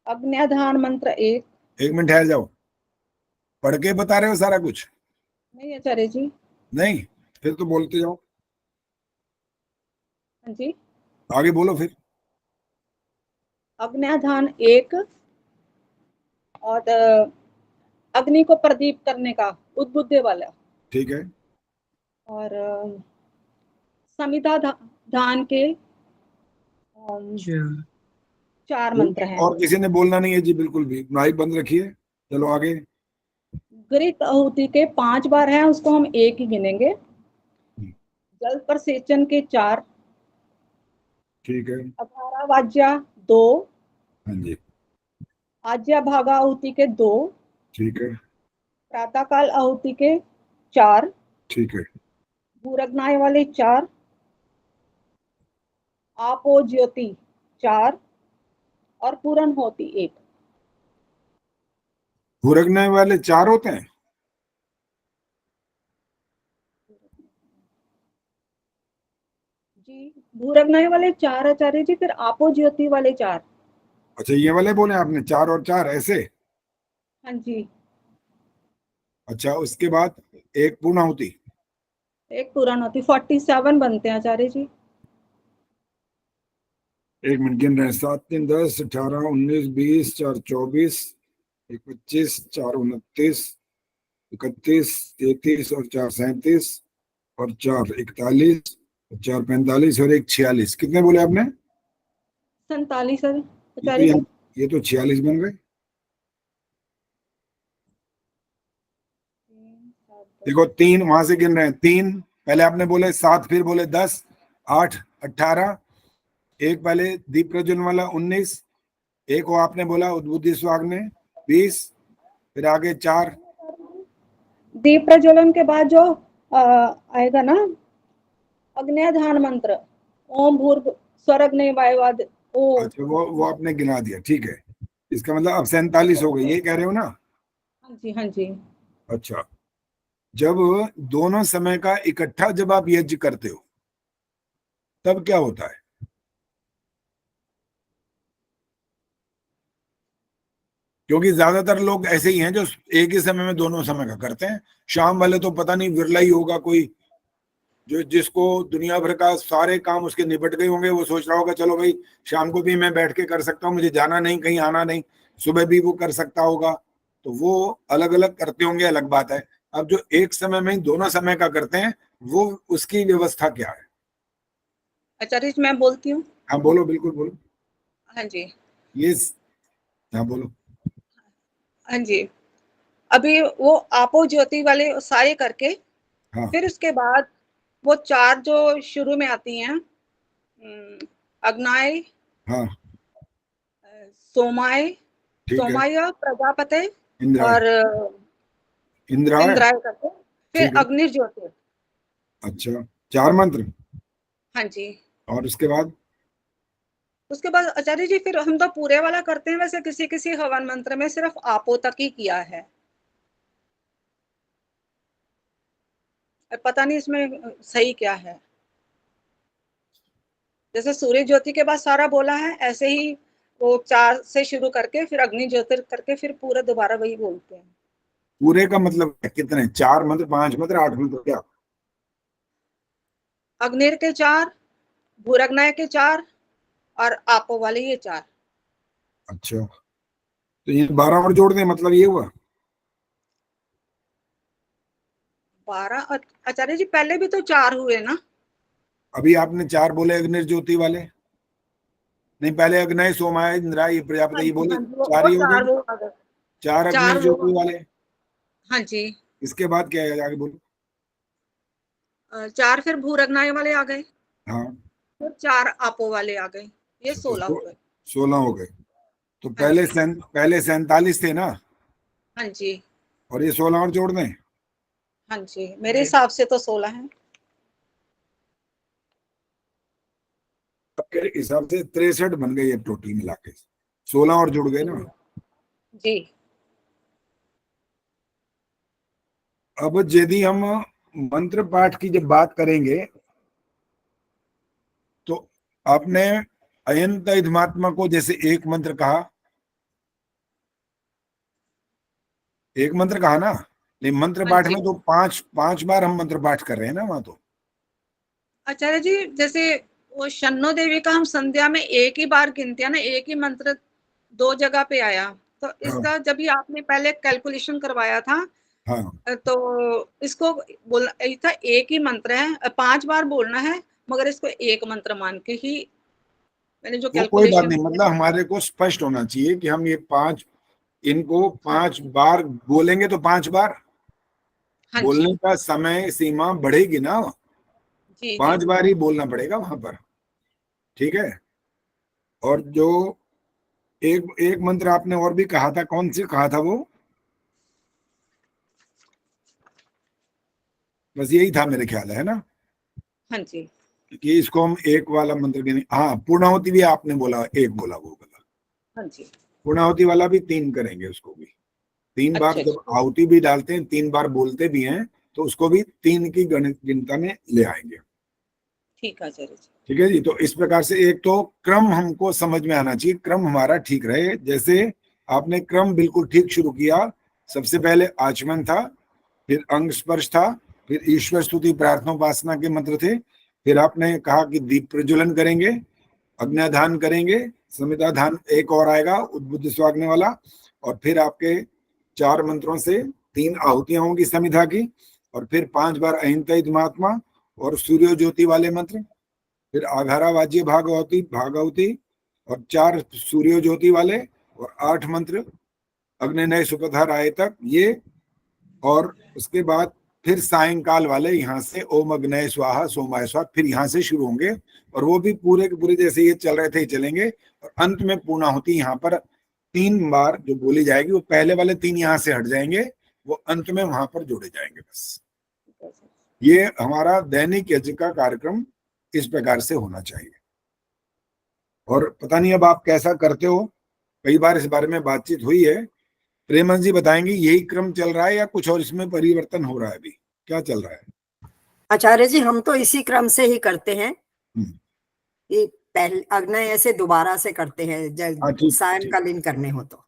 Q: अग्न्याधान मंत्र 1।
C: 1 मिनट ठहर जाओ, पढ़ के बता रहे हो सारा कुछ?
Q: नहीं आचार्य जी।
C: नहीं, फिर तो बोलते जाओ,
Q: हाँ जी।
C: आगे बोलो फिर।
Q: अग्न्याधान 1 और अग्नि को प्रदीप करने का उद्बुद्धे वाला।
C: ठीक है।
Q: और समिधा धान के 4 मंत्र हैं।
C: और किसी ने बोलना नहीं है जी, बिल्कुल भी माइक बंद रखिए। चलो आगे।
Q: घृत आहुति के 5 बार हैं, उसको हम 1 ही गिनेंगे। जल पर सेचन के 4।
C: ठीक है।
Q: अघारा वाज्या 2।
C: हाँ जी।
Q: आज्या भागा आहुति के 2।
C: ठीक है।
Q: प्रातःकाल आहुति के 4।
C: ठीक है।
Q: भूरग्नाय वाले 4। आपो ज्योति 4 और पूरन होती 1।
C: भुरगने वाले 4 होते हैं?
Q: जी भूरग्नाय वाले 4 आचार्य जी, फिर आपो ज्योति वाले 4।
C: अच्छा, ये वाले बोले आपने 4 और 4 ऐसे?
Q: हाँ जी,
C: अच्छा, उसके बाद एक पूर्णाहुति।
Q: एक पूर्णाहुति 47 बनते हैं आचार्य जी।
C: 1 मिनट गिन रहे हैं। 7 3 10 18 19 20 4 24 1 25 4 29 31 33 और 4 37 और 4 41 4 45 और 1 46। कितने बोले आपने?
Q: 47 सर आचार्य जी।
C: ये तो 46 बन गए। देखो 3 वहां से गिन रहे हैं। 3 पहले आपने बोले, 7 फिर बोले 10 8 18, एक पहले दीप प्रज्वलन वाला 19, एक वो आपने बोला उद्बुद्धि स्वाग ने 20, फिर आगे 4।
Q: दीप प्रज्वलन के बाद जो आएगा ना अग्नेय ध्यान मंत्र, ओम भूर्भ स्वरग्नेय वायुवाद।
C: अच्छा, वो आपने गिना दिया, ठीक है। इसका मतलब अब 47 हो गए, ये कह रहे हो ना?
Q: हाँ जी, हाँ जी।
C: अच्छा, जब दोनों समय का इकट्ठा जब आप यज्ञ करते हो तब क्या होता है? क्योंकि ज्यादातर लोग ऐसे ही हैं जो एक ही समय में दोनों समय का करते हैं। शाम वाले तो पता नहीं विरला ही होगा कोई जो जिसको दुनिया भर का सारे काम उसके निपट गए होंगे, वो सोच रहा होगा चलो भाई शाम को भी मैं बैठ के कर सकता हूँ, मुझे जाना नहीं, कहीं आना नहीं, सुबह भी वो कर सकता होगा। तो वो अलग अलग करते होंगे, अलग बात है। अब जो एक समय में दोनों समय का करते हैं वो उसकी व्यवस्था क्या है?
Q: आचार्य जी मैं बोलती हूँ।
C: हाँ बोलो, बिल्कुल बोलो।
Q: हाँ जी,
C: ये हाँ बोलो।
Q: हाँ जी। अभी वो आपो ज्योति वाले सारे करके
C: हाँ
Q: फिर उसके बाद वो 4 जो शुरू में आती हैं, अग्नाय,
C: हाँ
Q: सोमाय,
C: ठीक है,
Q: सोमाय प्रजापते
C: इंद्राय
Q: और
C: इंद्राय
Q: इंद्राय करके फिर
C: ठीक है।
Q: अग्नि ज्योति।
C: अच्छा, 4 मंत्र।
Q: हाँ जी।
C: और उसके बाद
Q: उसके बाद आचार्य जी फिर हम तो पूरे वाला करते हैं, वैसे किसी किसी हवन मंत्र में सिर्फ आपो तक ही किया है। पता नहीं इसमें सही क्या है। जैसे सूर्य ज्योति के बाद सारा बोला है, ऐसे ही वो 4 से शुरू करके फिर अग्नि ज्योति करके फिर पूरा दोबारा वही बोलते हैं।
C: पूरे का मतलब कितने? 4 मंत्र, 5 मंत्र, 8 मंत्र, क्या?
Q: अग्निर के 4, भूरग्नय के 4 और आपो वाले ये 4।
C: अच्छा, तो ये 12 और जोड़ दें, मतलब ये हुआ
Q: 12। आचार्य जी पहले भी तो 4 हुए ना।
C: अभी आपने 4 बोले अग्नि ज्योति वाले। नहीं, पहले अग्नि सोमाय इंद्राय प्रजापति, ये बोले 4 ही हो गए। 4 अग्नि ज्योति वाले।
Q: हाँ जी।
C: इसके बाद क्या है आगे बोलो।
Q: 4 फिर भूरग्नय वाले आ गए,
C: हाँ,
Q: फिर 4 आपो वाले आ गए, ये 16 हो गए।
C: 16 हो गए। तो पहले 47 थे ना,
Q: हाँ जी,
C: और ये 16 और जोड़ दें।
Q: हाँ जी, मेरे हिसाब से तो 16 है।
C: आपके हिसाब से 63 बन गए ये टोटल मिला के, 16 और जुड़ गए ना।
Q: जी।
C: अब यदि हम मंत्र पाठ की जब बात करेंगे तो आपने अयंत इदमात्मा को जैसे एक मंत्र कहा, एक मंत्र कहा ना, लेकिन मंत्र पाठ में तो 5 बार हम मंत्र पाठ कर रहे हैं ना वहां तो।
Q: आचार्य जी जैसे वो शन्नो देवी का हम संध्या में एक ही बार गिनते हैं ना, एक ही मंत्र 2 जगह पे आया, तो इसका जब भी आपने पहले कैलकुलेशन करवाया था,
C: हाँ,
Q: तो इसको बोलना यही था एक ही मंत्र है, 5 बार बोलना है, मगर इसको एक मंत्र मान के ही मैंने जो
C: वो कोई बात
Q: कैलकुलेशन
C: नहीं, मतलब हमारे को स्पष्ट होना चाहिए कि हम ये 5 इनको 5 बार बोलेंगे तो 5 बार बोलने का समय सीमा बढ़ेगी ना, 5 बार ही बोलना पड़ेगा वहां पर, ठीक है। और जो एक मंत्र आपने और भी कहा था, कौन सी कहा था वो? बस यही था मेरे ख्याल है ना।
Q: हाँ जी,
C: कि इसको हम एक वाला मंत्र भी नहीं, हाँ पूर्णाहुति भी आपने बोला, एक बोला वो बोला।
Q: हाँ जी,
C: पूर्णाहुति वाला भी 3 करेंगे, उसको भी 3 बार जब आहुति भी डालते हैं 3 बार बोलते भी हैं, तो उसको भी 3 की गिनता में ले आएंगे।
P: ठीक आचार्य जी।
C: ठीक है जी। तो इस प्रकार से एक तो क्रम हमको समझ में आना चाहिए, क्रम हमारा ठीक रहे। जैसे आपने क्रम बिल्कुल ठीक शुरू किया, सबसे पहले आचमन था, फिर अंग स्पर्श था, फिर ईश्वर स्तुति प्रार्थना उपासना के मंत्र थे, फिर आपने कहा कि दीप प्रज्वलन करेंगे, अग्न्याधान करेंगे, समिधाधान एक और आएगा उद्बुद्ध स्वाग्ने वाला, और फिर आपके 4 मंत्रों से 3 आहुतियां होंगी समिधा की, और फिर 5 बार अहिंता महात्मा और सूर्य ज्योति वाले मंत्र, फिर आघारा वाज्य भागवती और 4 सूर्य ज्योति वाले, और 8 मंत्र अग्निनय सुपथा राय तक ये, और उसके बाद फिर सायंकाल वाले यहाँ से ओम अग्नय स्वाहा सोमाय स्वाहा फिर यहाँ से शुरू होंगे, और वो भी पूरे के पूरे जैसे ये चल रहे थे चलेंगे, और अंत में पूर्णाहुति यहाँ पर 3 बार जो बोली जाएगी, वो पहले वाले 3 यहाँ से हट जाएंगे, वो अंत में वहां पर जोड़े जाएंगे। बस ये हमारा दैनिक यज्ञ का कार्यक्रम इस प्रकार से होना चाहिए। और पता नहीं अब आप कैसा करते हो, कई बार इस बारे में बातचीत हुई है। प्रेमन जी बताएंगे यही क्रम चल रहा है या कुछ और इसमें परिवर्तन हो रहा है, अभी क्या चल रहा है?
S: आचार्य जी हम तो इसी क्रम से ही करते हैं, ये पहले अग्नय ऐसे दोबारा से करते हैं जब सायंकालीन करने हो तो।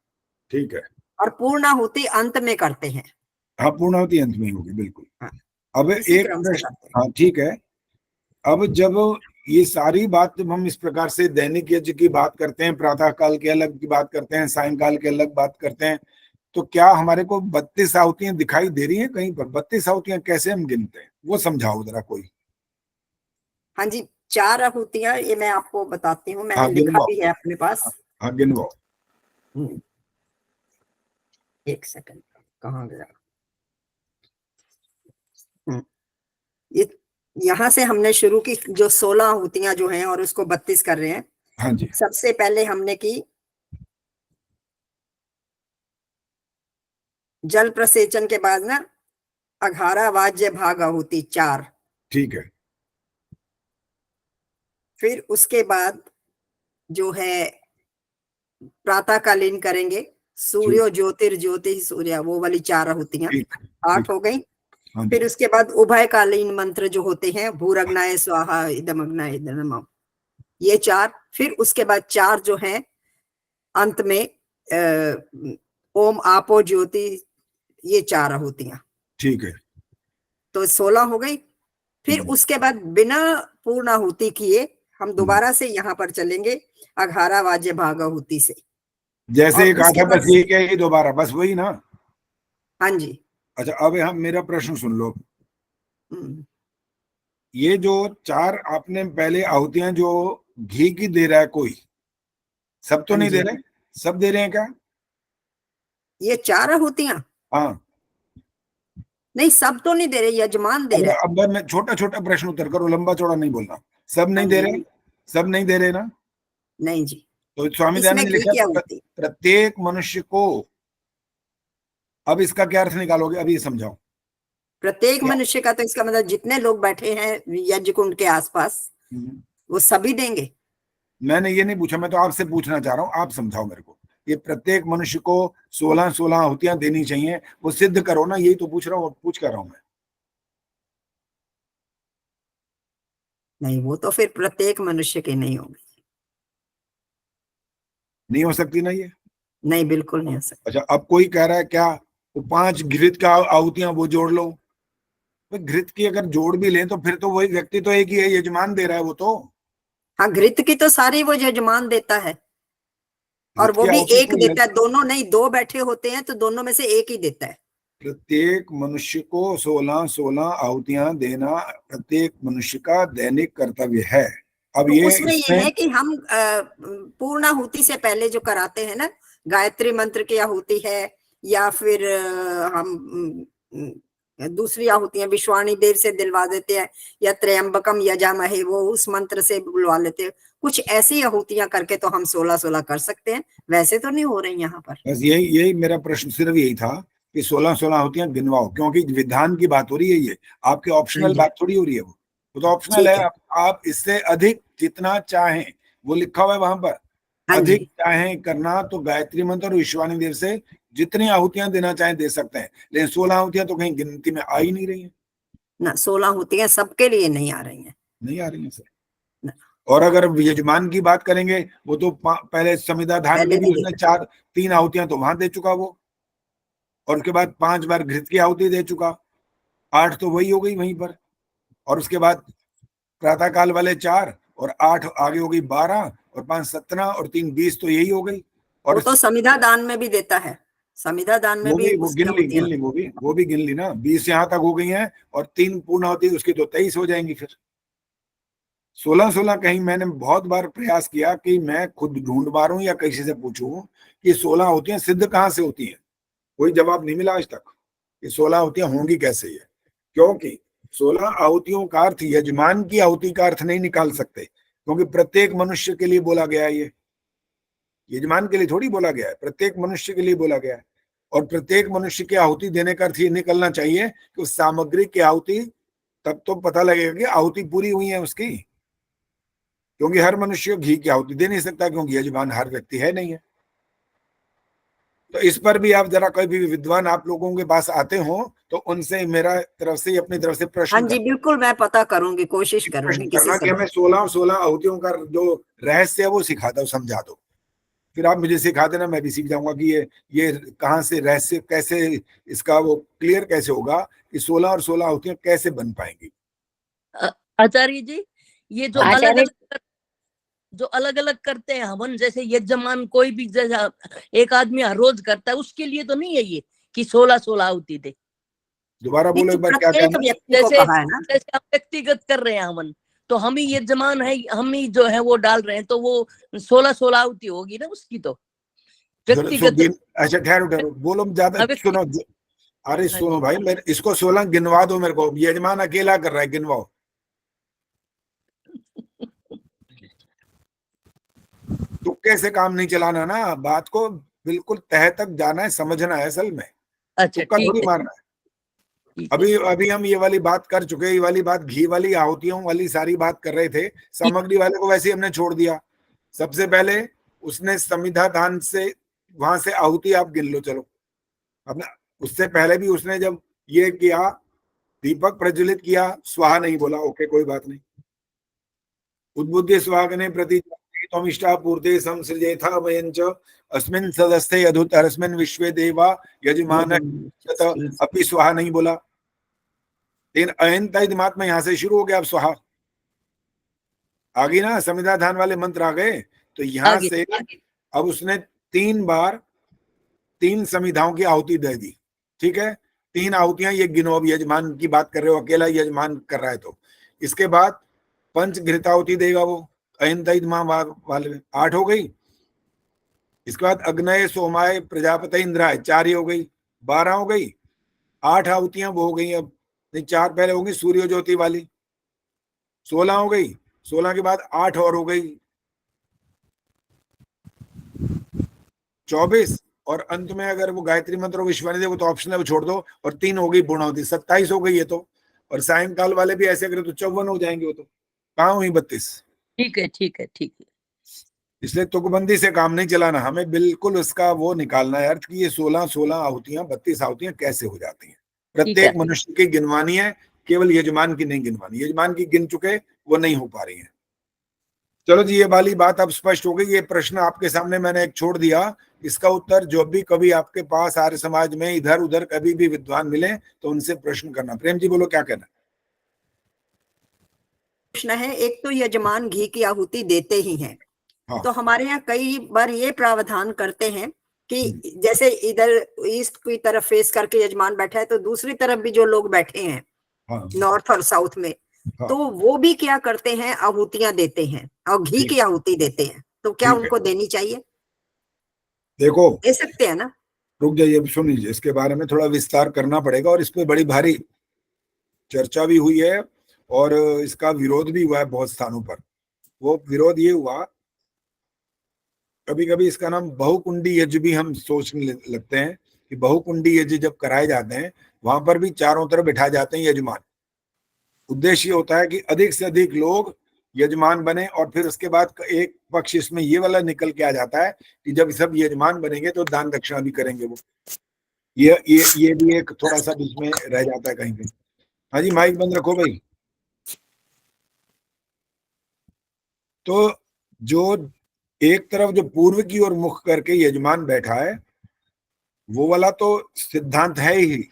C: ठीक है।
S: और पूर्णाहुति अंत में करते हैं।
C: हाँ पूर्णाहुति अंत में होगी बिल्कुल। अब
S: इसी
C: एक
S: क्रम से
C: प्रश्न,
S: करते हैं।
C: हाँ ठीक है। अब जब ये सारी बात जब हम इस प्रकार से दैनिक यज्ञ की बात करते हैं, प्रातः काल के अलग की बात करते हैं, सायंकाल के अलग बात करते हैं, तो क्या हमारे को 32 आहुतियां दिखाई दे रही हैं कहीं पर? 32 आहुतियां कैसे हम गिनते हैं वो समझाओ जरा कोई।
S: हाँ जी 4 आहुतियां, ये मैं आपको बताती हूँ, मैंने
C: हाँ,
S: लिखा
C: गिनवाओ।
S: भी है अपने पास।
C: हाँ गिनवाओ।
S: एक सेकंड, कहाँ गया? ये यहाँ से हमने शुरू की जो 16 आहुतियां जो हैं और उसको 32 कर रहे हैं।
C: हाँ जी।
S: सबसे पहले हमने की जल प्रसेचन के बाद ना अघारा वाज्य भाग आहुति 4।
C: ठीक है।
S: फिर उसके बाद जो है प्रातःकालीन करेंगे सूर्यो ज्योतिर्ज्योति सूर्य, वो वाली 4 आहुतियां 8 हो गई।
C: हाँ
S: फिर उसके बाद उभयकालीन मंत्र जो होते हैं भूरग्नाय स्वाहा इदमग्नाय इदम, ये 4। फिर उसके बाद 4 जो है अंत में ओम आपो ज्योति, ये 4 आहुतियां।
C: ठीक है।
S: तो 16 हो गई। फिर उसके बाद बिना पूर्णाहुति किए हम दोबारा से यहाँ पर चलेंगे अघारा वाज्य भाग आहुति से।
C: जैसे एक
S: उसके
C: आधा
S: बाद-
C: बस ये क्या है दोबारा बस वही ना?
S: हाँ जी।
C: अच्छा अब यहाँ मेरा प्रश्न सुन लो। ये जो 4 आपने पहले आहुतियां जो घी की दे रहा है कोई, सब तो
S: हाँ
C: नहीं
S: जी।
C: दे रहे? सब दे रहे हैं क्या?
S: ये 4 आहुतियां
C: हाँ।
S: नहीं, सब तो नहीं दे रहे, यजमान दे रहे।
C: अब मैं छोटा छोटा प्रश्न उत्तर करो, लंबा चौड़ा नहीं बोलना। सब नहीं दे रहे? सब नहीं दे रहे ना?
S: नहीं जी।
C: तो स्वामी
S: इसमें
C: दयानंद ने
S: घी की
C: लिखा
S: आहुति।
C: प्रत्येक मनुष्य को, अब इसका क्या अर्थ निकालोगे अभी ये समझाओ।
S: प्रत्येक मनुष्य का तो इसका मतलब जितने लोग बैठे हैं यज्ञ कुंड के आसपास वो सभी देंगे।
C: मैंने ये नहीं पूछा, मैं तो आपसे पूछना चाह रहा हूँ, आप समझाओ मेरे को। ये प्रत्येक मनुष्य को 16-16 आहुतियां देनी चाहिए, वो सिद्ध करो ना, यही तो पूछ रहा हूँ, पूछ कर रहा हूँ मैं।
S: नहीं, वो तो फिर प्रत्येक मनुष्य के नहीं होंगे।
C: नहीं हो सकती ना ये?
S: नहीं, बिल्कुल नहीं हो सकती।
C: अच्छा अब कोई कह रहा है क्या वो 5 घृत का आहुतियां वो जोड़ लो? घृत की अगर जोड़ भी लें तो फिर तो वही व्यक्ति तो एक ही है, यजमान दे रहा है वो तो।
S: हाँ, घृत की तो सारी वो यजमान देता है, और वो भी एक देता है, दोनों नहीं, 2 बैठे होते हैं तो दोनों में से एक ही देता है।
C: प्रत्येक मनुष्य को 16-16 आहुतियां देना प्रत्येक मनुष्य का दैनिक कर्तव्य है। अब
S: तो
C: ये
S: उसमें ये है कि हम पूर्णाहुति से पहले जो कराते हैं ना, गायत्री मंत्र की आहुति है, या फिर हम दूसरी आहुतियां विश्वाणी देव से दिलवा देते हैं, या त्रयंबकम यजामहे वो उस मंत्र से बुलवा लेते हैं। कुछ ऐसी आहुतियां करके तो हम 16-16 कर सकते हैं, वैसे तो नहीं हो रही यहाँ पर।
C: बस यही मेरा प्रश्न सिर्फ यही था कि 16-16 आहुतियां गिनवाओ, क्योंकि विधान की बात हो रही है, ये आपके ऑप्शनल बात थोड़ी हो रही है। वो तो ऑप्शनल है, आप इससे अधिक जितना चाहें, वो लिखा हुआ है वहां पर, अधिक चाहें करना तो गायत्री मंत्र और विश्वाणी देव से जितनी आहुतियां देना चाहें दे सकते हैं, लेकिन 16 आहुतियां तो कहीं गिनती में आ ही नहीं रही है
S: ना। 16 आहुतियां सबके लिए नहीं आ रही हैं।
C: नहीं आ रही है सर। और अगर यजमान की बात करेंगे, वो तो पहले संविदा धान में भी उसने 3 आहुतियां तो वहां दे चुका वो, और उसके बाद 5 बार घृत की आहुति दे चुका, 8 तो वही हो गई वहीं पर, और उसके बाद प्रातः काल वाले 4 और 8 आगे हो गई 12 और 5 17 और 3 20 तो यही हो गई। और
S: वो तो संविदा दान में भी देता है, संविदा दान में भी
C: वो गिन ली वो भी गिन ली ना, 20 यहाँ तक हो गई हैं और 3 पूर्ण होती उसकी तो 23 हो जाएंगी। फिर 16 कहीं मैंने बहुत बार प्रयास किया कि मैं खुद ढूंढ मारूं या किसी से पूछूं कि 16 होती हैं सिद्ध कहाँ से होती हैं, कोई जवाब नहीं मिला आज तक कि 16 आहुतियां होंगी कैसे ये, क्योंकि 16 आहुतियों का अर्थ यजमान की आहुति का अर्थ नहीं निकाल सकते, क्योंकि प्रत्येक मनुष्य के लिए बोला गया है, ये यजमान के लिए थोड़ी बोला गया है, प्रत्येक मनुष्य के लिए बोला गया है। और प्रत्येक मनुष्य की आहुति देने का अर्थ ये निकलना चाहिए कि उस सामग्री की आहुति, तब तो पता लगेगा कि आहुति पूरी हुई है उसकी, क्योंकि हर मनुष्य घी की आहुति दे नहीं सकता, क्योंकि यजमान हर व्यक्ति है नहीं है। तो इस पर भी आप जरा कोई भी विद्वान आप लोगों के पास आते हो तो उनसे मेरा तरफ से अपनी तरफ से प्रश्न,
S: हाँ जी बिल्कुल, मैं पता करूंगी, कोशिश करूंगी किसी से।
C: हमें 16 आहुतियों का जो रहस्य है वो सिखा दो, समझा दो, फिर आप मुझे सिखा देना, मैं भी सीख जाऊंगा कि ये कहाँ से रहस्य, कैसे इसका वो क्लियर कैसे होगा कि 16 और 16 आहुतियां कैसे बन पाएंगी।
P: आचार्य जी, ये जो अलग अलग करते हैं हवन, जैसे यजमान कोई भी जैसा एक आदमी हर रोज करता है, उसके लिए तो नहीं है ये कि 16 आहुति दे।
C: दोबारा बोलो एक बार, क्या कहना?
P: जैसे हम व्यक्तिगत कर रहे हैं हवन, तो हम ही यजमान है, हम ही जो है वो डाल रहे हैं, तो वो 16 आहुति होगी ना उसकी तो व्यक्तिगत।
C: अच्छा ठहरो बोलो ज्यादा, सुनो, अरे सुनो भाई, मेरे इसको 16 गिनवा दो मेरे को, यजमान अकेला कर रहा है, गिनवाओ। तुक्के से काम नहीं चलाना ना, बात को बिल्कुल तह तक जाना है, समझना है असल में, तुक्का थोड़ी मारना है। अभी हम ये वाली बात कर चुके, ये वाली बात घी वाली आहुतियों वाली सारी बात कर रहे थे, सामग्री वाले को वैसे ही हमने छोड़ दिया। सबसे पहले उसने संविदा दान से वहां से आहुति आप गिन लो, चलो अपने, उससे पहले भी उसने जब ये किया, दीपक प्रज्वलित किया, स्वाहा नहीं बोला, ओके कोई बात नहीं, उद्बुद्ध स्वागने प्रति त्वमिष्टा पूर्ते संसृजेथा वयंच अस्मिन् सदस्ते अधुतरस्मिन् विश्वे देवा यजमान अपि स्वाहा नहीं बोला। लेकिन अयंत में यहां से शुरू हो गया, अब स्वाहा आ गई ना, संविदा धान वाले मंत्र आ गए, तो यहां से अब उसने 3 बार 3 संविधाओं की आहुति दे दी, ठीक है, 3 आहुतियां ये गिनो, अब यजमान की बात कर रहे हो, अकेला यजमान कर रहा है, तो इसके बाद पंच घृताहुति देगा वो वाले, 8 हो गई। इसके बाद अग्नय सोमाय प्रजापति इंद्राय 4 ही हो गई, 12 हो गई। 8 आहुतियां वो हो गई, अब नहीं 4 पहले होंगी सूर्य ज्योति वाली, 16 हो गई, 16 के बाद 8 और हो गई 24, और अंत में अगर वो गायत्री मंत्र और विश्वानी देव तो ऑप्शन है वो छोड़ दो, और 3 हो गई पूर्णाहुति, 27 हो गई ये तो, और सायंकाल वाले भी ऐसे करें तो 54 हो जाएंगे, वो तो कहाँ हुई 32।
P: ठीक है।
C: इसलिए तुकबंदी से काम नहीं चलाना, हमें बिल्कुल उसका वो निकालना है अर्थ कि ये 16 आहुतियां 32 आहुतियां कैसे हो जाती हैं। प्रत्येक मनुष्य की गिनवानी है, केवल यजमान की नहीं गिनवानी, यजमान की गिन चुके, वो नहीं हो पा रही है। चलो जी, ये वाली बात अब स्पष्ट हो गई। ये प्रश्न आपके सामने मैंने एक छोड़ दिया, इसका उत्तर जो भी कभी आपके पास आर्य समाज में इधर उधर कभी भी विद्वान मिले तो उनसे प्रश्न करना। प्रेम जी बोलो, क्या कहना?
S: प्रश्न है, एक तो यजमान घी की आहुति देते ही हैं, तो हमारे यहाँ कई बार ये प्रावधान करते हैं कि जैसे इधर ईस्ट की तरफ फेस करके यजमान बैठा है, तो दूसरी तरफ भी जो लोग बैठे हैं नॉर्थ और साउथ में, तो वो भी क्या करते हैं, आहुतियां देते हैं और घी की आहुति देते हैं, तो क्या उनको देनी चाहिए?
C: देखो,
S: दे सकते हैं ना?
C: रुक जाइए, सुन लीजिए, इसके बारे में थोड़ा विस्तार करना पड़ेगा, और इस पे बड़ी भारी चर्चा भी हुई है और इसका विरोध भी हुआ है बहुत स्थानों पर। वो विरोध ये हुआ, कभी कभी इसका नाम बहुकुंडी यज्ञ भी हम सोचने लगते हैं कि बहुकुंडी यज्ञ जब कराए जाते हैं, वहां पर भी चारों तरफ बिठा जाते हैं यजमान। उद्देश्य होता है कि अधिक से अधिक लोग यजमान बने, और फिर उसके बाद एक पक्ष इसमें ये वाला निकल के आ जाता है कि जब सब यजमान बनेंगे तो दान दक्षिणा भी करेंगे वो। ये भी एक थोड़ा सा बीच में रह जाता है कहीं पे। हाँ जी, माइक बंद रखो भाई। तो जो एक तरफ जो पूर्व की ओर मुख करके यजमान बैठा है वो वाला तो सिद्धांत है ही।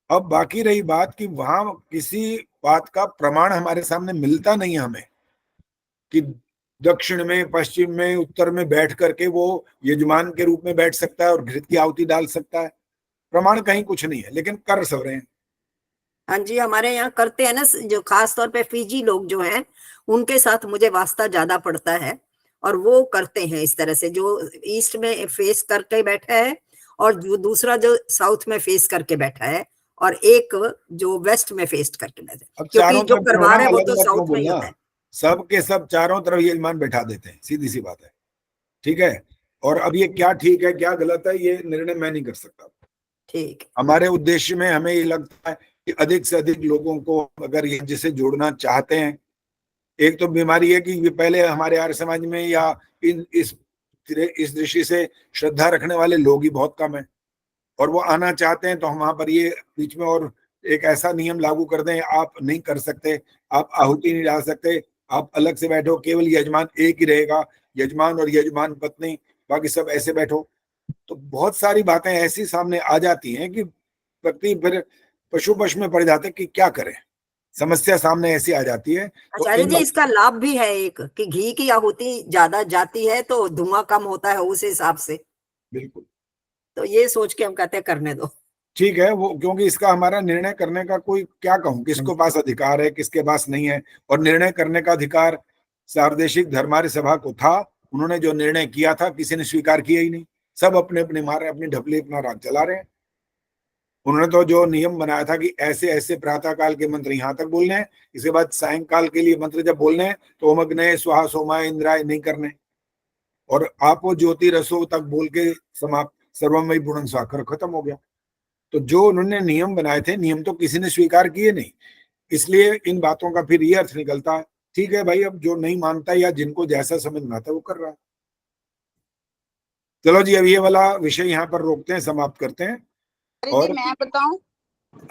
C: अब बाकी रही बात कि वहां किसी बात का प्रमाण हमारे सामने मिलता नहीं है हमें कि दक्षिण में, पश्चिम में, उत्तर में बैठ करके वो यजमान के रूप में बैठ सकता है और घृत की आहुति डाल सकता है। प्रमाण कहीं कुछ नहीं है, लेकिन कर सब रहे हैं।
S: हाँ जी, हमारे यहाँ करते हैं ना, जो खास तौर पे फीजी लोग जो हैं उनके साथ मुझे वास्ता ज्यादा पड़ता है, और वो करते हैं इस तरह से, जो ईस्ट में फेस करके बैठा है और जो दूसरा जो साउथ में फेस करके बैठा है और एक जो वेस्ट में फेस करके बैठा है, क्योंकि जो करवा रहे हैं वो तो साउथ में ही होता है।
C: सब के सब चारों तरफ यजमान बैठा देते हैं, सीधी सी बात है। ठीक है, और अब ये क्या ठीक है क्या गलत है ये निर्णय मैं नहीं कर सकता।
S: ठीक,
C: हमारे उद्देश्य में हमें ये लगता है कि अधिक से अधिक लोगों को अगर ये जिसे जोड़ना चाहते हैं, एक तो बीमारी है कि पहले हमारे आर्य समाज में या इस दृष्टि से श्रद्धा रखने वाले लोग ही बहुत कम है, और वो आना चाहते हैं तो हम वहां पर ये बीच में और एक ऐसा नियम लागू कर दें, आप नहीं कर सकते, आप आहुति नहीं डाल सकते, आप अलग से बैठो, केवल यजमान एक ही रहेगा, यजमान और यजमान पत्नी, बाकी सब ऐसे बैठो। तो बहुत सारी बातें ऐसी सामने आ जाती हैं कि व्यक्ति फिर पशुपश में पड़ जाते कि क्या करें, समस्या सामने ऐसी आ जाती है।
S: आचार्य जी इसका लाभ भी है एक कि घी की आहुति ज्यादा जाती है तो धुआं कम होता है उस हिसाब से।
C: बिल्कुल,
S: तो ये सोच के हम कहते हैं करने दो।
C: ठीक है, वो क्योंकि इसका हमारा निर्णय करने का कोई क्या कहूं, किसके पास अधिकार है किसके पास नहीं है, और निर्णय करने का अधिकार सार्वदेशिक धर्मार्य सभा को था। उन्होंने जो निर्णय किया था किसी ने स्वीकार किया ही नहीं, सब अपने अपने मारे अपनी ढपली अपना राग चला रहे हैं। उन्होंने तो जो नियम बनाया था कि ऐसे ऐसे प्रातः काल के मंत्र यहाँ तक बोलने हैं, इसके बाद सायंकाल के लिए मंत्र जब बोलने हैं तो ओम अग्नये स्वाहा सोमाय इंद्राय नहीं करने, और आप वो ज्योति रसो तक बोल के समाप्त, सर्वमयी पूर्ण स्वाक्षर, खत्म हो गया। तो जो उन्होंने नियम बनाए थे, नियम तो किसी ने स्वीकार किए नहीं, इसलिए इन बातों का फिर ये अर्थ निकलता है ठीक है भाई, अब जो नहीं मानता या जिनको जैसा समझ में आता है वो कर रहा है। चलो जी, अब ये वाला विषय यहाँ पर रोकते हैं, समाप्त करते हैं।
T: और मैं बताऊं?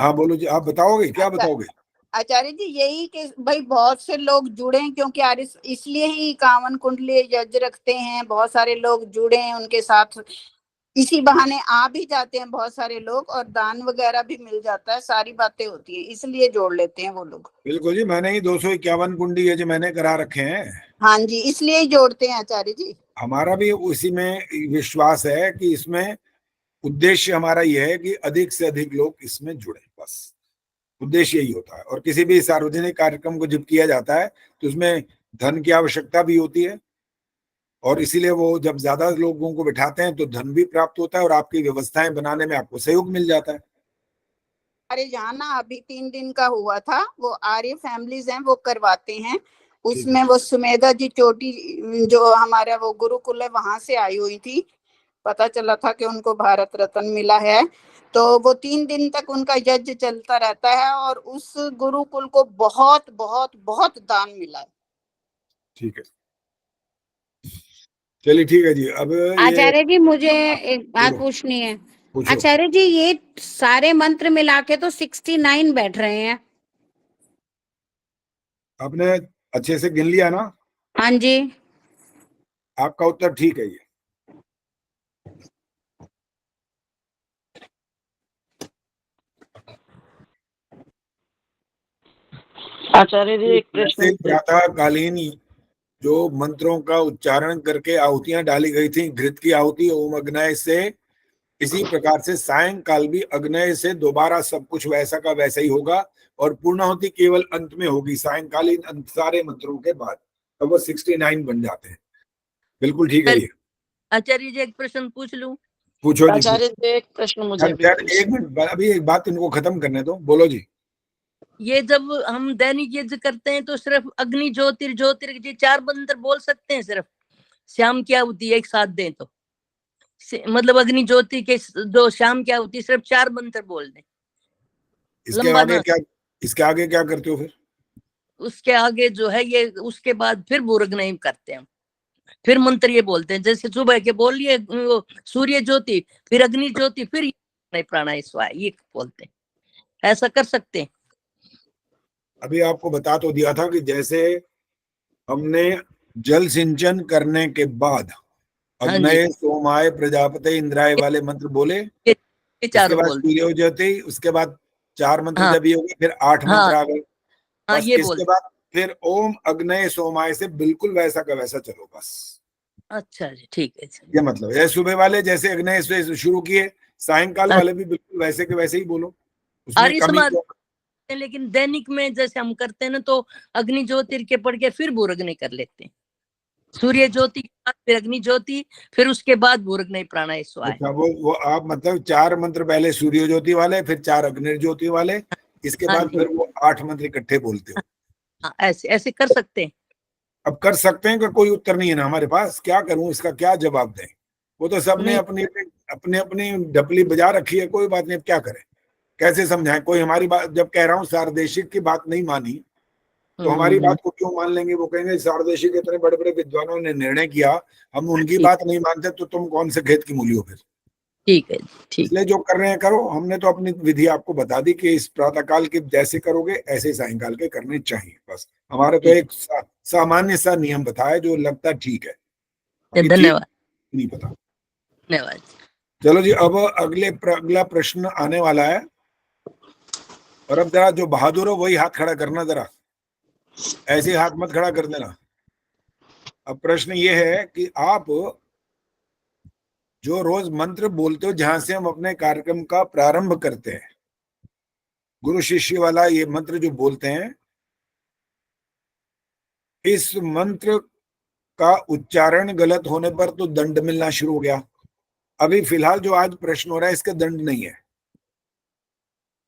C: हाँ बोलो जी, आप बताओगे, क्या बताओगे?
T: आचार्य जी यही कि भाई बहुत से लोग जुड़े हैं, क्योंकि इसलिए ही 51 कुंडली यज्ञ रखते हैं, बहुत सारे लोग जुड़े हैं उनके साथ, इसी बहाने आ भी जाते हैं बहुत सारे लोग, और दान वगैरह भी मिल जाता है, सारी बातें होती है, इसलिए जोड़ लेते हैं वो लोग।
C: बिल्कुल जी, मैंने ही 251 कुंडी यज्ञ मैंने करा रखे हैं।
T: हाँ जी, इसलिए ही जोड़ते हैं आचार्य जी।
C: हमारा भी उसी में विश्वास है कि इसमें उद्देश्य हमारा यह है कि अधिक से अधिक लोग इसमें जुड़े, बस उद्देश्य यही होता है। और किसी भी सार्वजनिक कार्यक्रम को जब किया जाता है तो उसमें धन की आवश्यकता भी होती है, और इसीलिए वो जब ज्यादा लोगों को बिठाते हैं तो धन भी प्राप्त होता है और आपकी व्यवस्थाएं बनाने में आपको सहयोग मिल जाता है।
T: अरे यहाँ ना अभी 3 दिन का हुआ था, वो आर्य फैमिलीज हैं वो करवाते हैं, उसमें वो सुमेधा जी चोटी जो हमारा वो गुरुकुल है वहां से आई हुई थी, पता चला था कि उनको भारत रत्न मिला है, तो वो 3 दिन तक उनका यज्ञ चलता रहता है और उस गुरुकुल को बहुत बहुत बहुत दान मिला है।
C: ठीक है, चलिए ठीक है जी। अब
O: आचार्य जी मुझे एक बात पूछनी है। आचार्य जी ये सारे मंत्र मिला के तो 69 बैठ रहे हैं।
C: आपने अच्छे से गिन लिया ना?
O: हाँ जी।
C: आपका उत्तर ठीक है ये।
N: आचार्य जी एक प्रश्न,
C: प्रातःकालीन जो मंत्रों का उच्चारण करके आहुतियां डाली गई थी, घृत की आहुति ओम अग्नय से, इसी प्रकार से सायंकाल भी अग्नय से दोबारा सब कुछ वैसा का वैसा ही होगा, और पूर्णाहुति केवल अंत में होगी, सायंकालीन सारे मंत्रों के बाद, तब वो 69 बन जाते हैं। बिल्कुल ठीक है ये।
P: आचार्य जी एक प्रश्न पूछ लूं?
C: पूछो जी।
N: आचार्य जी एक प्रश्न मुझे
C: एक मिनट, अभी एक बात इनको खत्म करने दो, बोलो जी।
P: ये जब हम दैनिक यज्ञ करते हैं तो सिर्फ अग्नि ज्योतिर जी 4 मंत्र बोल सकते हैं सिर्फ? श्याम की आहुति एक साथ दें तो मतलब अग्नि ज्योति के जो श्याम की आहुति सिर्फ 4 मंत्र बोल दें।
C: इसके आगे क्या करते हो फिर?
P: उसके आगे जो है ये, उसके बाद फिर भूरग्नयम करते हैं, फिर मंत्र ये बोलते हैं, जैसे सुबह के बोल लिए सूर्य ज्योति, फिर अग्नि ज्योति, फिर प्राणायाम स्वाहा, ये बोलते हैं। ऐसा कर सकते हैं?
C: अभी आपको बता तो दिया था कि जैसे हमने जल सिंचन करने के बाद
P: हाँ जी।
C: अग्नये सोमाय प्रजापति इंद्राय वाले मंत्र बोले,
P: ये
C: उसके
P: चारों
C: बाद
P: बोल
C: सूर्यो ज्योति, उसके बाद 4 मंत्र
P: हाँ
C: जब ये हो गए फिर 8
P: हाँ
C: मंत्र आ गए।
P: हाँ,
C: बस
P: ये
C: इसके
P: बोल
C: बाद फिर ओम अग्नये सोमाय से बिल्कुल वैसा का वैसा चलो बस।
P: अच्छा जी, ठीक है जी।
C: ये मतलब है सुबह वाले जैसे अग्नये से शुरू किए, सायंकाल वाले भी बिल्कुल वैसे के वैसे ही बोलो, उसमें
P: आर्य
C: कमी
P: समाज
C: तो
P: लेकिन दैनिक में जैसे हम करते हैं ना, तो अग्नि ज्योति के पढ़ के फिर भूरग्नि कर लेते हैं। सूर्य ज्योति के बाद फिर अग्नि ज्योति, फिर उसके बाद भूरग्नि प्राणायाम स्वाहा।
C: अच्छा, वो आप मतलब 4 मंत्र पहले सूर्य ज्योति वाले, फिर 4 अग्नि ज्योति वाले, इसके
P: हाँ
C: बाद
P: जी।
C: फिर वो 8 मंत्र इकट्ठे बोलते हो।
P: हाँ, ऐसे ऐसे कर सकते हैं।
C: अब कर सकते हैं का कोई उत्तर नहीं है ना हमारे पास, क्या करूं, इसका क्या जवाब दें? वो तो सबने
P: नहीं।
C: अपनी अपनी डपली बजा रखी है, कोई बात नहीं, अब क्या करें, कैसे समझाएं? कोई हमारी बात जब कह रहा हूं सारदेशिक की बात नहीं मानी, तो हमारी बात को क्यों मान लेंगे? वो कहेंगे सारदेशिक इतने बड़े बड़े विद्वानों ने निर्णय किया, हम उनकी बात नहीं मानते, तो तुम कौन से खेत की मूली हो फिर?
P: ठीक है, ठीक।
C: इसलिए जो कर रहे हैं करो, हमने तो अपनी विधि आपको बता दी कि इस प्रातःकाल के जैसे करोगे ऐसे सायंकाल के करने चाहिए। बस हमारे तो एक सामान्य सा नियम बताया जो लगता ठीक है, बाकी ठीक
P: धन्यवाद,
C: नहीं पता।
P: धन्यवाद।
C: चलो जी, अब अगला प्रश्न आने वाला है, और अब जरा जो बहादुर हो वही हाथ खड़ा करना, जरा ऐसे हाथ मत खड़ा कर देना। अब प्रश्न ये है कि आप जो रोज मंत्र बोलते हो, जहां से हम अपने कार्यक्रम का प्रारंभ करते हैं, गुरु शिष्य वाला ये मंत्र जो बोलते हैं, इस मंत्र का उच्चारण गलत होने पर तो दंड मिलना शुरू हो गया। अभी फिलहाल जो आज प्रश्न हो रहा है इसका दंड नहीं है,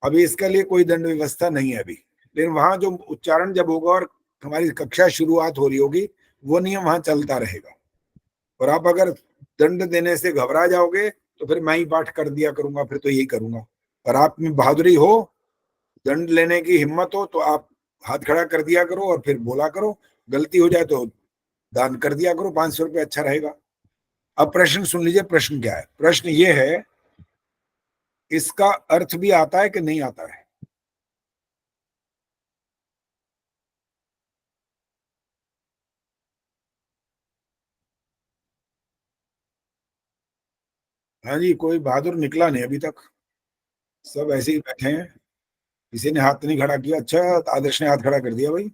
C: अभी इसके लिए कोई दंड व्यवस्था नहीं है अभी, लेकिन वहां जो उच्चारण जब होगा और हमारी कक्षा शुरुआत हो रही होगी, वो नियम वहां चलता रहेगा। और आप अगर दंड देने से घबरा जाओगे तो फिर मैं ही पाठ कर दिया करूंगा, फिर तो यही करूंगा। और आप में बहादुरी हो, दंड लेने की हिम्मत हो, तो आप हाथ खड़ा कर दिया करो और फिर बोला करो, गलती हो जाए तो दान कर दिया करो, 500 रुपये अच्छा रहेगा। अब प्रश्न सुन लीजिए, प्रश्न क्या है? प्रश्न ये है, इसका अर्थ भी आता है कि नहीं आता है? हाँ जी, कोई बहादुर निकला नहीं अभी तक, सब ऐसे ही बैठे हैं, किसी ने हाथ नहीं खड़ा किया। अच्छा, आदर्श ने हाथ खड़ा कर दिया भाई।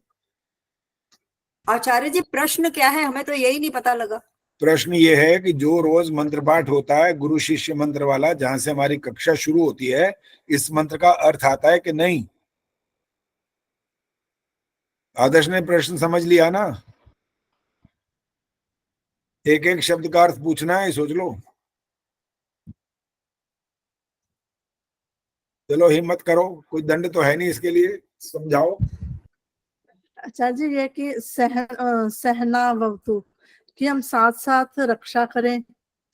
S: आचार्य जी, प्रश्न क्या है? हमें तो यही नहीं पता लगा।
C: प्रश्न ये है कि जो रोज मंत्र पाठ होता है, गुरु शिष्य मंत्र वाला, जहां से हमारी कक्षा शुरू होती है, इस मंत्र का अर्थ आता है कि नहीं? आदर्श ने प्रश्न समझ लिया ना? एक एक शब्द का अर्थ पूछना है, सोच लो। चलो हिम्मत करो, कोई दंड तो है नहीं इसके लिए, समझाओ।
M: आचार्य जी, ये कि सहना भवतु, कि हम साथ साथ रक्षा करें,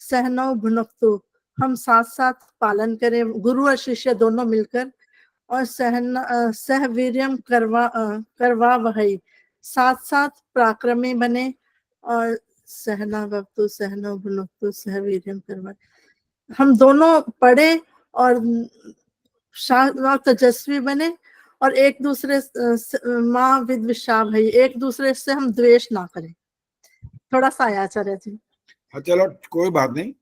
M: सहनौ भुनक्तु, हम साथ साथ पालन करें, गुरु और शिष्य दोनों मिलकर, और सहवीर्यम करवा वही, साथ साथ पराक्रमी बने, और सहना भवतु सहनौ भुनक्तु सहवीर्यम करवा, हम दोनों पढ़े और तेजस्वी बने, और एक दूसरे माँ विद्विषा भई, एक दूसरे से हम द्वेष ना करें। थोड़ा सा आया आचार्य जी।
C: हाँ चलो कोई बात नहीं,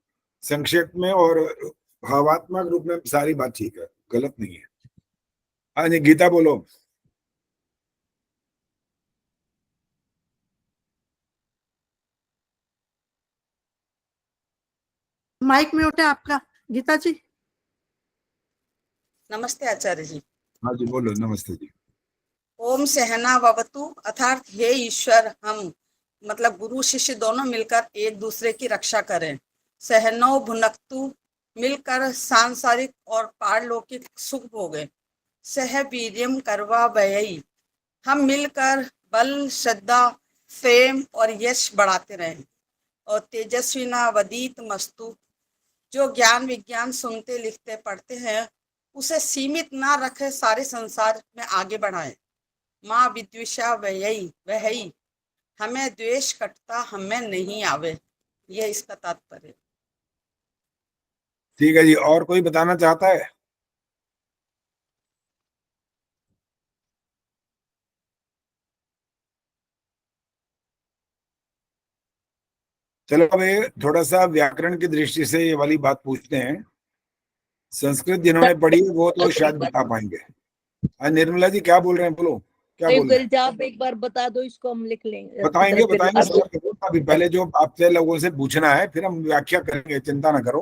C: संक्षेप में और भावात्मक रूप में सारी बात ठीक है, गलत नहीं है। हाँ जी, गीता बोलो।
M: माइक म्यूट है आपका, गीता जी।
G: नमस्ते आचार्य जी।
C: हाँ जी बोलो, नमस्ते जी।
G: ओम सहना भवतु अर्थात हे ईश्वर, हम मतलब गुरु शिष्य दोनों मिलकर एक दूसरे की रक्षा करें। सहनो भुनक्तु, मिलकर सांसारिक और पारलौकिक सुख भोगें। सह वीर्यम करवा वयई, हम मिलकर बल, श्रद्धा, प्रेम और यश बढ़ाते रहें। और तेजस्विना वदीत मस्तु, जो ज्ञान विज्ञान सुनते लिखते पढ़ते हैं उसे सीमित ना रखे, सारे संसार में आगे बढ़ाएं। माँ विद्विषा वही, हमें द्वेष कटता हमें नहीं आवे, यह इसका तात्पर्य।
C: ठीक है जी, और कोई बताना चाहता है? चलो अब ये थोड़ा सा व्याकरण की दृष्टि से ये वाली बात पूछते हैं। संस्कृत जिन्होंने पढ़ी है वो तो शायद बता पाएंगे। निर्मला जी क्या बोल रहे हैं, बोलो क्या बोल रहे हैं?
P: आप एक बार बता दो, इसको हम लिख लेंगे।
C: बताएंगे अभी पहले जो आपसे लोगों से पूछना है, फिर हम व्याख्या करेंगे, चिंता ना करो।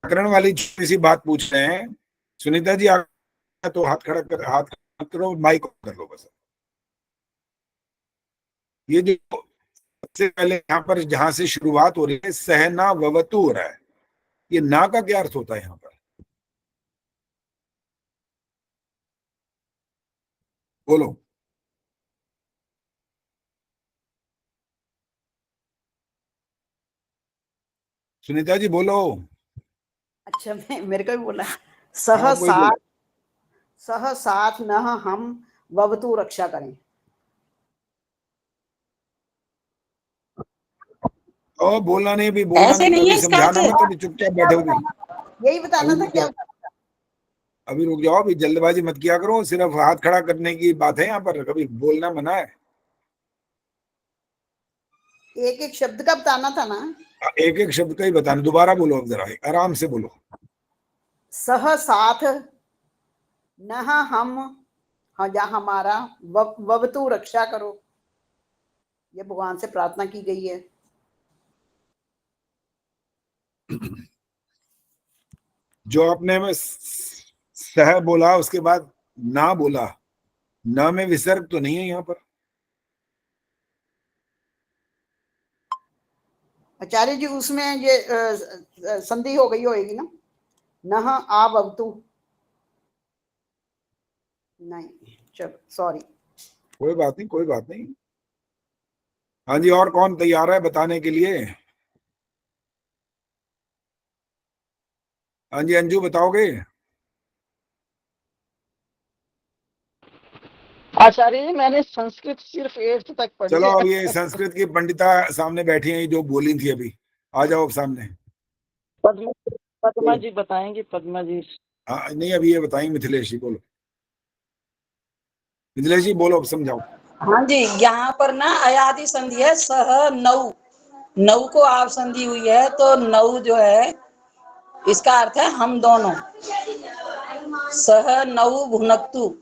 C: व्याकरण वाली छोटी सी बात पूछ रहे हैं। सुनीता जी तो हाथ खड़ा करो, माइक कर लो बस। ये जो सबसे पहले यहाँ पर जहां से शुरुआत हो रही है, सहना ववतु हो रहा है, ये ना का क्या अर्थ होता है यहाँ पर? बोलो। सुनीता जी बोलो।
J: अच्छा, मेरे को भी बोला। सह साथ न हम ववतु रक्षा करें।
C: ओ बोलना नहीं, भी बोलना
J: ऐसे नहीं है इसका
C: समझाना
J: अर्थ।
C: मत, अभी चुपचाप बैठोगे।
J: यही बताना था क्या?
C: अभी रुक जाओ, अभी जल्दबाजी मत किया करो, सिर्फ हाथ खड़ा करने की बात है यहाँ पर, कभी बोलना मना है।
J: एक एक शब्द का बताना था ना।
C: एक एक शब्द का ही बताना, दोबारा बोलो, अब जरा आराम से बोलो।
J: सह साथ न हम, हाँ, या हमारा ववतु रक्षा करो, ये भगवान से प्रार्थना की गई है।
C: जो आपने में सह बोला, उसके बाद ना बोला, ना में विसर्ग तो नहीं है यहाँ पर?
J: आचार्य जी उसमें ये संधि हो गई होगी ना, नह आवतु। नहीं, चलो सॉरी।
C: कोई बात नहीं, कोई बात नहीं। हाँ जी, और कौन तैयार है बताने के लिए? हाँ जी, अंजू बताओगे?
N: आचार्य जी मैंने संस्कृत सिर्फ 8th तक पढ़ी
C: चलो
N: है।
C: अब ये संस्कृत की पंडिता सामने बैठी हैं, जो बोली थी अभी, आ जाओ अब सामने।
N: पद्मा जी बताएंगी, पद्मा जी।
C: हाँ नहीं, अभी ये बताएंगे मिथिलेश जी, बोलो। मिथिलेश जी बोलो, अब समझाओ।
G: हाँ जी, यहाँ पर ना अयादि संधि है, सह नौ, नौ को आप संधि हुई है, तो नौ जो है इसका अर्थ है हम दोनों। सह नौ भुनक्तु।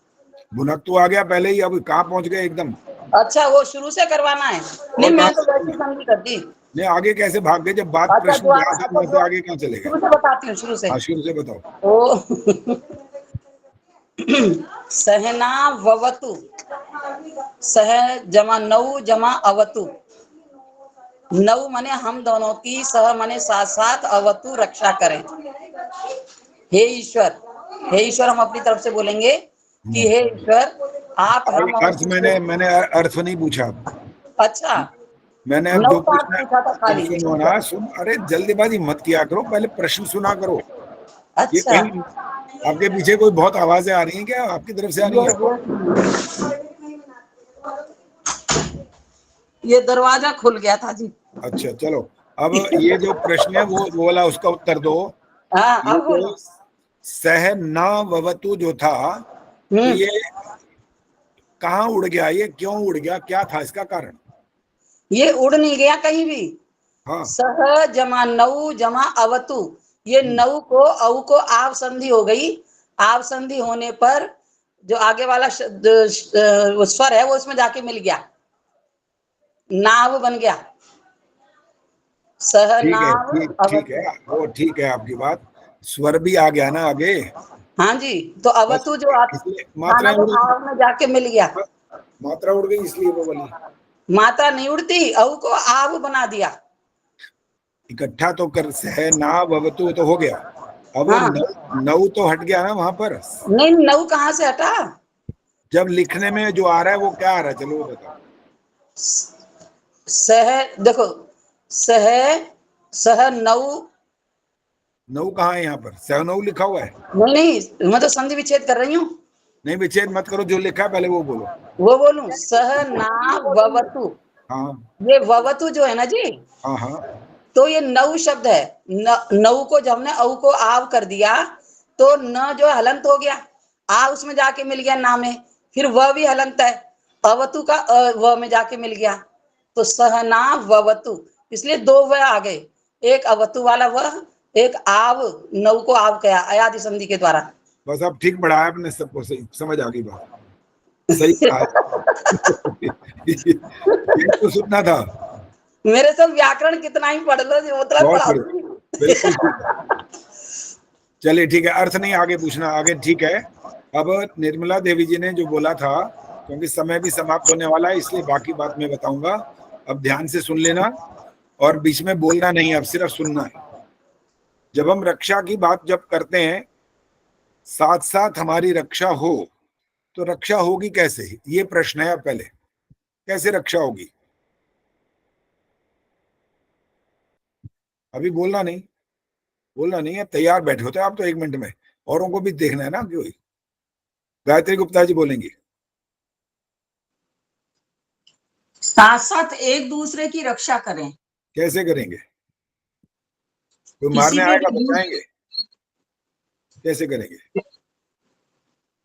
C: भुनक्तु आ गया पहले ही, अब कहाँ पहुंच गए एकदम?
G: अच्छा, वो शुरू से करवाना है? नहीं, मैं तो वैसे संधि कर दी।
C: नहीं, आगे कैसे भाग गए? जब बात प्रश्न से आगे कहाँ चले गए?
G: शुरू से बताती हूँ, शुरू से।
C: हाँ, शुरू से बताओ।
G: ओ सहना ववतु, सह जमा नौ जमा अवतु। नौ मने हम दोनों की, सह मने साथ साथ, अवतु रक्षा करें। हे ईश्वर, हे ईश्वर हम अपनी तरफ से बोलेंगे कि हे ईश्वर आप हम
C: अर्थ मैंने अर्थ नहीं पूछा।
G: अच्छा,
C: मैंने अब जो पूछना ना, सुन, अरे जल्दीबाजी मत किया करो, पहले प्रश्न सुना करो।
G: अच्छा,
C: ये कहीं आपके पीछे कोई बहुत आवाजें आ रही हैं क्या? आपकी तरफ से आ रही है?
G: ये दरवाजा खुल गया था जी।
C: अच्छा चलो, अब ये जो प्रश्न है वो वाला, उसका उत्तर दो।
G: हाँ,
C: ये जो सह ना ववतु जो था, तो ये कहाँ उड़ गया? ये क्यों उड़ गया? क्या था इसका कारण?
G: ये उड़ नहीं गया कहीं भी।
C: हाँ।
G: सह जमा नौ जमा अवतु, ये नौ को औ को आव संधि हो गई। आव संधि होने पर जो आगे वाला स्वर है वो इसमें जाके मिल गया, नाव बन गया। सह नाव।
C: ठीक है, वो ठीक है आपकी बात, स्वर भी आ गया ना आगे।
G: हाँ जी, तो अवतु जो
C: मात्रा
G: आव में जाके मिल गया।
C: मात्रा उड़ गई इसलिए वो वाली।
G: मात्रा नहीं उड़ती, औ को आव बना दिया।
C: इकट्ठा तो कर, सह ना ववतु तो हो गया, अब नौ तो हट गया ना वहां पर।
G: नहीं, नौ कहाँ से हटा?
C: जब लिखने में जो आ रहा है वो क्या आ रहा है, चलो वो बताओ।
G: सह, देखो सह नौ,
C: नौ कहाँ है यहाँ पर? सह नौ लिखा हुआ है?
G: नहीं, मैं तो संधि विच्छेद कर रही हूँ।
C: नहीं, विच्छेद मत करो, जो लिखा है पहले वो बोलो।
G: वो बोलूं? सह ना ववतु।
C: हाँ,
G: ये ववतु जो है ना जी,
C: हाँ हाँ,
G: तो ये नौ शब्द है। नौ को जब हमने औ को आव कर दिया तो न जो हलंत हो गया, आ उसमें जाके मिल गया ना में, फिर वह भी हलंत है, अवतु का व में जाके मिल गया, तो सहना ववतु, इसलिए दो व आ गए, एक अवतु वाला वह, एक आव, नव को आव कहा अयादि संधि के द्वारा।
C: बस अब ठीक बढ़ाया आपने सबको, सही समझ आ गई बात, सही बढ़ाया। ये तो सुनना था।
G: मेरे सब व्याकरण कितना ही पढ़ लो जो उतना
C: बहुत
G: पढ़ा।
C: बढ़िया, बिल्कुल ठीक। चलिए ठीक है, अर्थ नहीं आगे पूछना, आगे ठीक है। अब निर्मला देवी जी ने जो बोला था, क्योंकि समय भी समाप्त होने वाला है, इसलिए बाकी बात मैं बताऊंगा, अब ध्यान से सुन लेना और बीच में बोलना नहीं, अब सिर्फ सुनना है। जब हम रक्षा की बात जब करते हैं, साथ साथ हमारी रक्षा हो, तो रक्षा होगी कैसे, ये प्रश्न है। अब पहले कैसे रक्षा होगी, अभी बोलना नहीं, बोलना नहीं है, तैयार बैठे होते आप तो 1 मिनट में, औरों को भी देखना है ना। क्यों, गायत्री गुप्ता जी बोलेंगे।
G: साथ साथ एक दूसरे की रक्षा करें।
C: कैसे करेंगे, कोई
G: किसी
C: मारने
G: भी
C: आएगा बचाएंगे, कैसे करेंगे?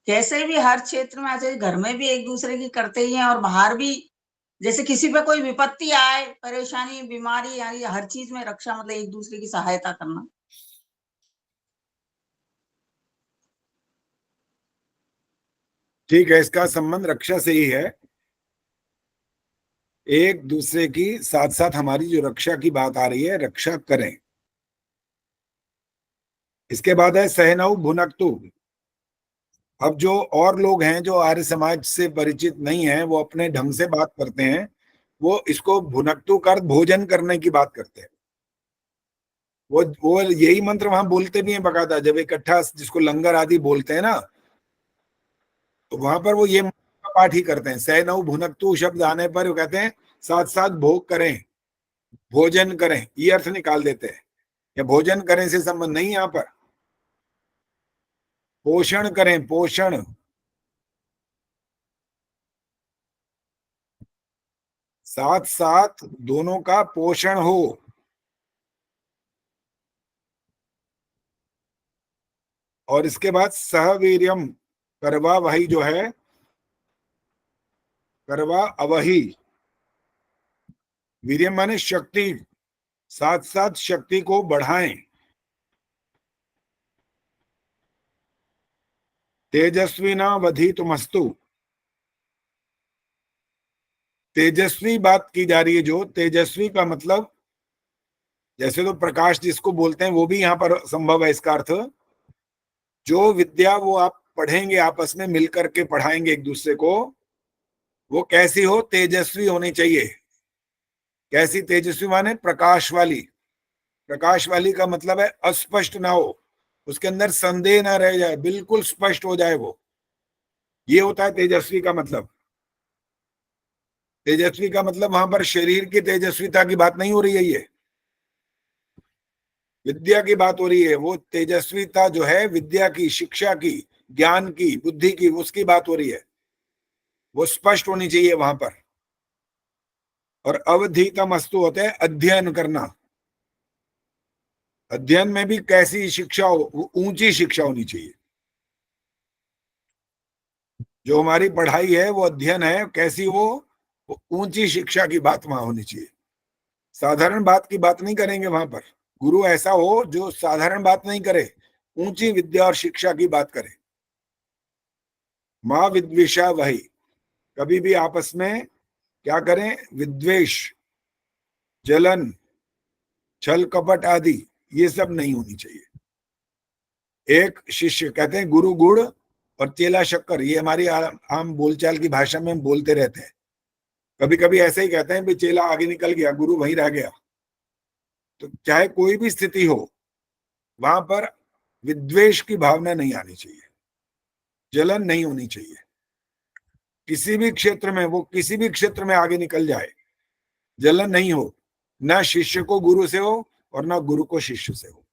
G: कैसे भी हर क्षेत्र में, ऐसे घर में भी एक दूसरे की करते ही हैं, और बाहर भी, जैसे किसी पे कोई विपत्ति आए, परेशानी, बीमारी आई, हर चीज में रक्षा मतलब एक दूसरे की सहायता करना।
C: ठीक है, इसका संबंध रक्षा से ही है। एक दूसरे की साथ साथ हमारी जो रक्षा की बात आ रही है, रक्षा करें। इसके बाद है सहनौ भुनक्तु। अब जो और लोग हैं जो आर्य समाज से परिचित नहीं है, वो अपने ढंग से बात करते हैं, वो इसको भुनक्तु कर भोजन करने की बात करते हैं। वो यही मंत्र वहां बोलते भी हैं बकायदा, जब इकट्ठा जिसको लंगर आदि बोलते हैं ना, तो वहां पर वो ये पाठ ही करते हैं। सहनौ भुनक्तु शब्द आने पर वो कहते हैं साथ साथ भोग करें, भोजन करें, ये अर्थ निकाल देते हैं। या भोजन करें से संबंध नहीं, यहां पर पोषण करें, पोषण, साथ साथ दोनों का पोषण हो। और इसके बाद सहवीर्यम करवा वही जो है, करवा अवही, वीर्यम माने शक्ति, साथ साथ शक्ति को बढ़ाएं। तेजस्वी ना वधितुमस्तु, तेजस्वी बात की जा रही है। जो तेजस्वी का मतलब, जैसे तो प्रकाश जिसको बोलते हैं वो भी यहाँ पर संभव है। इसका अर्थ जो विद्या वो आप पढ़ेंगे, आपस में मिलकर के पढ़ाएंगे एक दूसरे को, वो कैसी हो, तेजस्वी होनी चाहिए। कैसी तेजस्वी माने प्रकाश वाली। प्रकाश वाली का मतलब है अस्पष्ट ना हो, उसके अंदर संदेह ना रह जाए, बिल्कुल स्पष्ट हो जाए वो, ये होता है तेजस्वी का मतलब। तेजस्वी का मतलब वहां पर शरीर की तेजस्विता की बात नहीं हो रही है, ये विद्या की बात हो रही है। वो तेजस्विता जो है विद्या की, शिक्षा की, ज्ञान की, बुद्धि की, उसकी बात हो रही है। वो स्पष्ट होनी चाहिए वहां पर। और अवधीतमस्तु होते हैं अध्ययन करना। अध्ययन में भी कैसी शिक्षा हो, ऊंची शिक्षा होनी चाहिए। जो हमारी पढ़ाई है वो अध्ययन है, कैसी वो ऊंची शिक्षा की बात वहां होनी चाहिए। साधारण बात की बात नहीं करेंगे वहां पर। गुरु ऐसा हो जो साधारण बात नहीं करे, ऊंची विद्या और शिक्षा की बात करे। मां विद्वेषा वही, कभी भी आपस में क्या करें, विद्वेष, जलन, छल कपट आदि ये सब नहीं होनी चाहिए। एक शिष्य, कहते हैं गुरु गुड़ और चेला शक्कर, ये हमारी आम बोलचाल की भाषा में हम बोलते रहते हैं। कभी कभी ऐसे ही कहते हैं भी चेला आगे निकल गया, गुरु वहीं रह गया। तो चाहे कोई भी स्थिति हो, वहां पर विद्वेष की भावना नहीं आनी चाहिए, जलन नहीं होनी चाहिए। किसी भी क्षेत्र में, वो किसी भी क्षेत्र में आगे निकल जाए, जलन नहीं हो, ना शिष्य को गुरु से हो और ना गुरु को शिष्य से हो।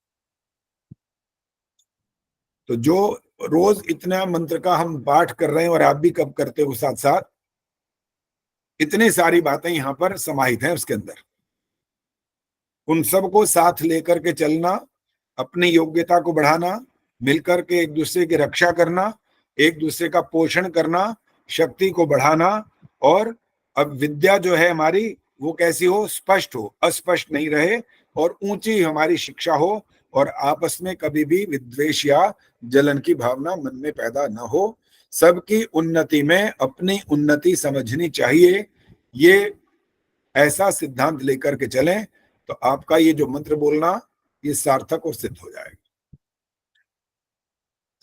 C: तो जो रोज इतना मंत्र का हम पाठ कर रहे हैं और आप भी कब करते हो साथ साथ, इतनी सारी बातें यहां पर समाहित हैं उसके अंदर। उन सबको साथ लेकर के चलना, अपनी योग्यता को बढ़ाना, मिलकर के एक दूसरे की रक्षा करना, एक दूसरे का पोषण करना, शक्ति को बढ़ाना। और अब विद्या जो है हमारी, वो कैसी हो? स्पष्ट हो, अस्पष्ट नहीं रहे, और ऊंची हमारी शिक्षा हो, और आपस में कभी भी विद्वेष या जलन की भावना मन में पैदा न हो। सबकी उन्नति में अपनी उन्नति समझनी चाहिए, ये ऐसा सिद्धांत लेकर के चलें तो आपका ये जो मंत्र बोलना ये सार्थक और सिद्ध हो जाएगा।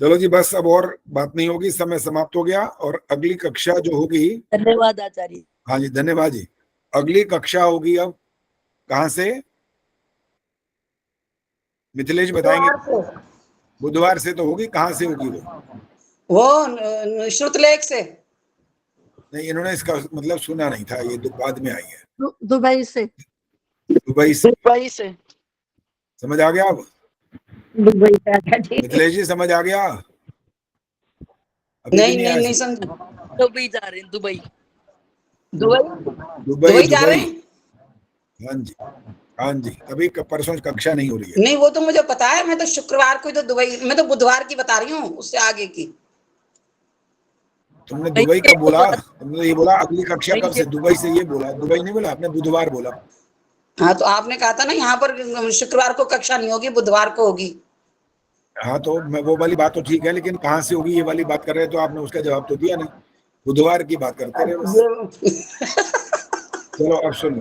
C: चलो जी, बस अब और बात नहीं होगी, समय समाप्त हो गया। और अगली कक्षा जो होगी,
P: धन्यवाद आचार्य।
C: हाँ जी धन्यवाद जी। अगली कक्षा होगी अब कहाँ से? मिथिलेश बताएंगे। बुधवार से तो होगी, कहाँ से होगी
J: वो श्रुतलेख से।
C: नहीं, इन्होंने इसका मतलब सुना नहीं था, ये बाद में आई है।
M: दुबई से।
C: दुबई से।
O: दुबई से।
C: समझ आ गया अब?
R: दुबई से आचार्य।
C: मिथिलेश जी समझ आ गया?
J: नहीं समझ।
P: दुबई जा रहे हैं, दुबई
J: जा रहे हैं।
C: हाँ जी, अभी परसों कक्षा नहीं हो रही है।
J: नहीं, वो तो मुझे पता है, मैं तो शुक्रवार को तो दुबई, मैं तो बुधवार की बता रही हूँ, उससे आगे की।
C: तुमने दुबई का बोला, तुमने ये बोला अगली कक्षा कब से? दुबई से ये बोला, दुबई नहीं बोला आपने, बुधवार बोला।
J: हाँ तो आपने कहा था ना यहाँ पर शुक्रवार को कक्षा नहीं होगी, बुधवार को होगी।
C: हाँ तो मैं वो वाली बात तो ठीक है, लेकिन कहाँ से होगी ये वाली बात कर रहे हैं, तो आपने उसका जवाब तो दिया नहीं, बुधवार की बात करते रहे बस। चलो अब सुनो।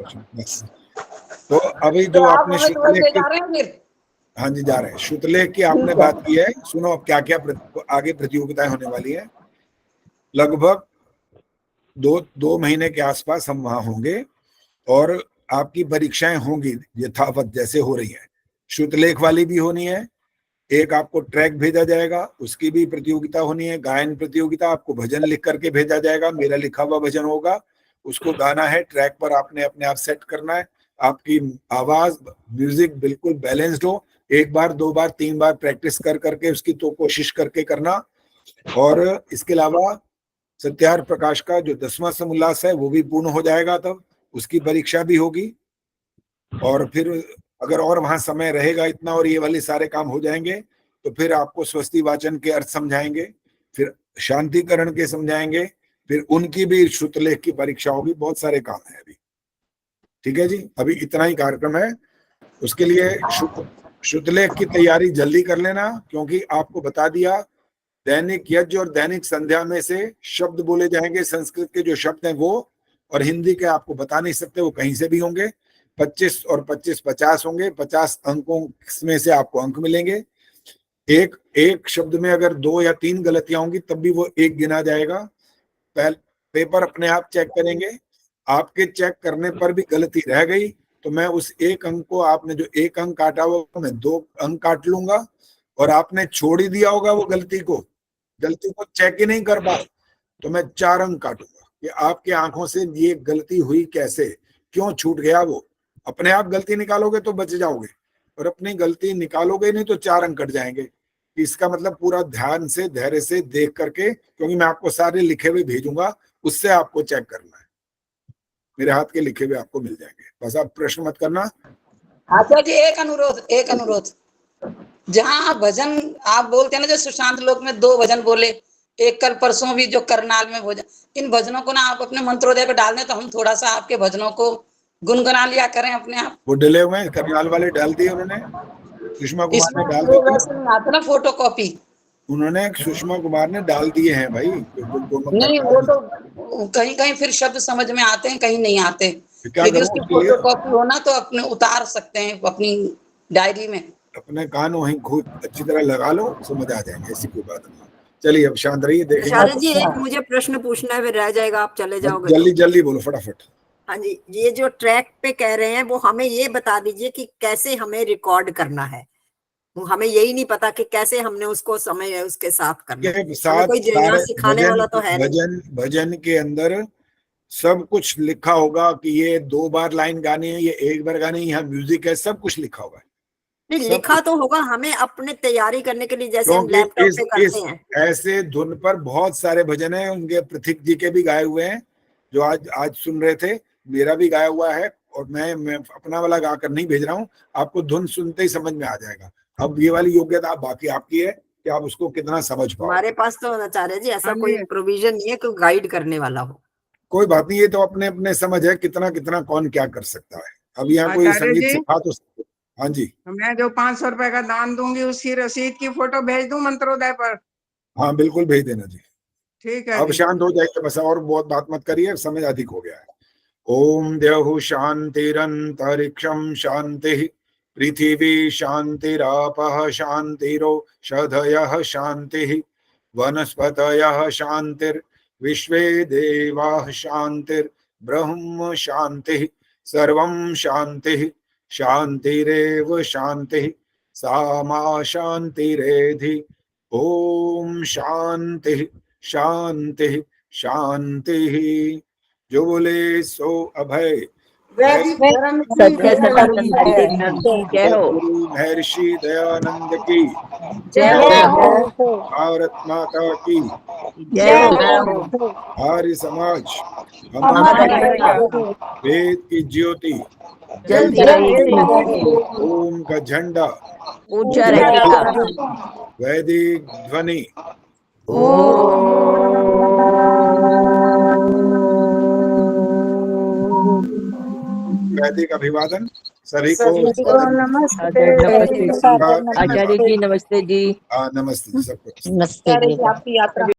C: तो अभी जो आपने शुक्लेख की, हाँ जी जा रहे हैं, शुक्लेख की आपने बात की है। सुनो अब क्या क्या आगे प्रतियोगिताएं होने वाली है। लगभग दो महीने के आसपास हम वहां होंगे, और आपकी परीक्षाएं होंगी यथावत जैसे हो रही है। शुक्लेख वाली भी होनी है, एक आपको ट्रैक भेजा जाएगा, उसकी भी प्रतियोगिता होनी है। गायन प्रतियोगिता, आपको भजन लिख करके भेजा जाएगा, मेरा लिखा हुआ भजन होगा, उसको गाना है, ट्रैक पर आपने अपने आप सेट करना है। आपकी आवाज म्यूजिक बिल्कुल बैलेंस्ड हो, एक बार दो बार तीन बार प्रैक्टिस कर करके उसकी तो कोशिश करके करना। और इसके अलावा सत्यार्थ प्रकाश का जो 10वां समुल्लास है वो भी पूर्ण हो जाएगा, तब उसकी परीक्षा भी होगी। और फिर अगर और वहां समय रहेगा इतना और ये वाले सारे काम हो जाएंगे तो फिर आपको स्वस्ति वाचन के अर्थ समझाएंगे, फिर शांतिकरण के समझाएंगे, फिर उनकी भी श्रुतलेख की परीक्षा होगी। बहुत सारे काम है अभी, ठीक है जी। अभी इतना ही कार्यक्रम है, उसके लिए श्रुतलेख की तैयारी जल्दी कर लेना, क्योंकि आपको बता दिया दैनिक यज्ञ और दैनिक संध्या में से शब्द बोले जाएंगे, संस्कृत के जो शब्द हैं वो, और हिंदी के आपको बता नहीं सकते, वो कहीं से भी होंगे। 25 और 25 50 होंगे, 50 अंकों में से आपको अंक मिलेंगे। एक शब्द में अगर 2 या 3 गलतियां होंगी तब भी वो 1 गिना जाएगा। पेपर अपने आप चेक करेंगे, आपके चेक करने पर भी गलती रह गई तो मैं उस 1 अंक को, आपने जो 1 अंक काटा हुआ मैं 2 अंक काट लूंगा, और आपने छोड़ ही दिया होगा वो गलती को चेक ही नहीं कर पाए तो मैं 4 अंक काटूंगा कि आपके आंखों से ये गलती हुई कैसे, क्यों छूट गया। वो अपने आप गलती निकालोगे तो बच जाओगे, और अपनी गलती निकालोगे नहीं तो 4 अंक कट जाएंगे। इसका मतलब पूरा ध्यान से धैर्य से देख करके, क्योंकि मैं आपको सारे लिखे हुए भेजूंगा, उससे आपको चेक करना है। मेरे हाथ के लिखे हुए आपको मिल जाएंगे, बस आप प्रश्न मत करना।
J: अच्छा जी, एक अनुरोध, जहाँ आप भजन आप बोलते हैं ना, जो सुशांत लोक में 2 भजन बोले, एक कल परसों भी जो करनाल में भजन, इन भजनों को ना आप अपने मंत्रोदय पे डाल दें तो हम थोड़ा सा आपके भजनों को गुनगुना लिया करें अपने आप।
C: वो डले हुए हैं, करनाल वाले डाल दिए उन्होंने, सुषमा कुमार ने डाल दिए
J: ना फोटो कॉपी,
C: उन्होंने सुषमा कुमार ने डाल दिए हैं भाई।
J: नहीं वो तो कहीं फिर शब्द समझ में आते हैं, कहीं नहीं आते, लेकिन उसकी फोटो कॉपी होना तो अपने उतार सकते हैं अपनी डायरी में।
C: अपने कान वहीं खूब अच्छी तरह लगा लो, समझ आ जाएंगे, ऐसी कोई बात नहीं। चलिए अब शांत रहिए, देखेंगे।
S: आचार्य जी एक मुझे प्रश्न पूछना है, फिर रह जाएगा, आप चले जाओगे।
C: जल्दी जल्दी बोलो फटाफट।
S: हाँ जी, ये जो ट्रैक पे कह रहे हैं वो हमें ये बता दीजिए कि कैसे हमें रिकॉर्ड करना है। हमें यही नहीं पता कि कैसे हमने उसको समय उसके साथ करना है। कोई सिखाने वाला तो है नहीं।
C: भजन के अंदर सब कुछ लिखा होगा कि ये 2 बार लाइन गानी है, ये 1 बार गानी है, यहाँ म्यूजिक है, सब कुछ लिखा होगा।
S: नहीं लिखा तो होगा, हमें अपने तैयारी करने के लिए जैसे हम लैपटॉप पे करते हैं।
C: ऐसे धुन पर बहुत सारे भजन हैं, उनके पृथ्वी जी के भी गाए हुए हैं जो आज सुन रहे थे, मेरा भी गाया हुआ है, और मैं अपना वाला गा कर नहीं भेज रहा हूँ, आपको धुन सुनते ही समझ में आ जाएगा। अब ये वाली योग्यता बाकी आपकी है कि आप उसको कितना समझ पाओ।
S: हमारे पास तो आचार्य जी ऐसा कोई प्रोविजन नहीं है कि गाइड करने वाला हो।
C: कोई बात नहीं, ये तो अपने अपने समझ है, कितना कितना कौन क्या कर सकता है। अब यहाँ कोई
D: आचार्य
C: संगीत
D: जी,
C: सिखा तो सकते। हाँ जी,
D: मैं जो 500 रुपए का दान दूंगी उसकी रसीद की फोटो भेज दूं मंत्रोदय पर?
C: हाँ बिल्कुल भेज देना जी।
D: ठीक है
C: अब
D: जी।
C: शांत हो जाइए बस, और बहुत बात मत करिए, समय अधिक हो गया है। ओम द्यौः शांतिरन्तरिक्षं शांतिः, पृथिवी शांतिरापः शांतिरोषधयः शांतिः, वनस्पतयः शांतिर्विश्वे देवाः शांतिर्ब्रह्म शांतिः, सर्वं शांतिः शांतिरेव शांतिः, सा मा शांतिरेधि। ओम शांतिः शांतिः शांतिः। जो बोले सो अभय।
G: वैदिक धर्म की जय हो।
C: गुरु महर्षि दयानंद की
G: जय हो।
C: भारत माता की
G: जय हो।
C: आर्य समाज
G: हमारा
C: हमारा वेद की ज्योति
G: जल्दी रहेगी।
C: ओम का झंडा
G: ऊंचा रहेगा।
C: वैदिक ध्वनि वैदिक अभिवादन सभी को।
I: नमस्ते।
C: नमस्ते
P: आचार्य जी नमस्ते जी।
C: हाँ नमस्ते जी सबको।
P: नमस्ते जी।
I: आपकी यात्रा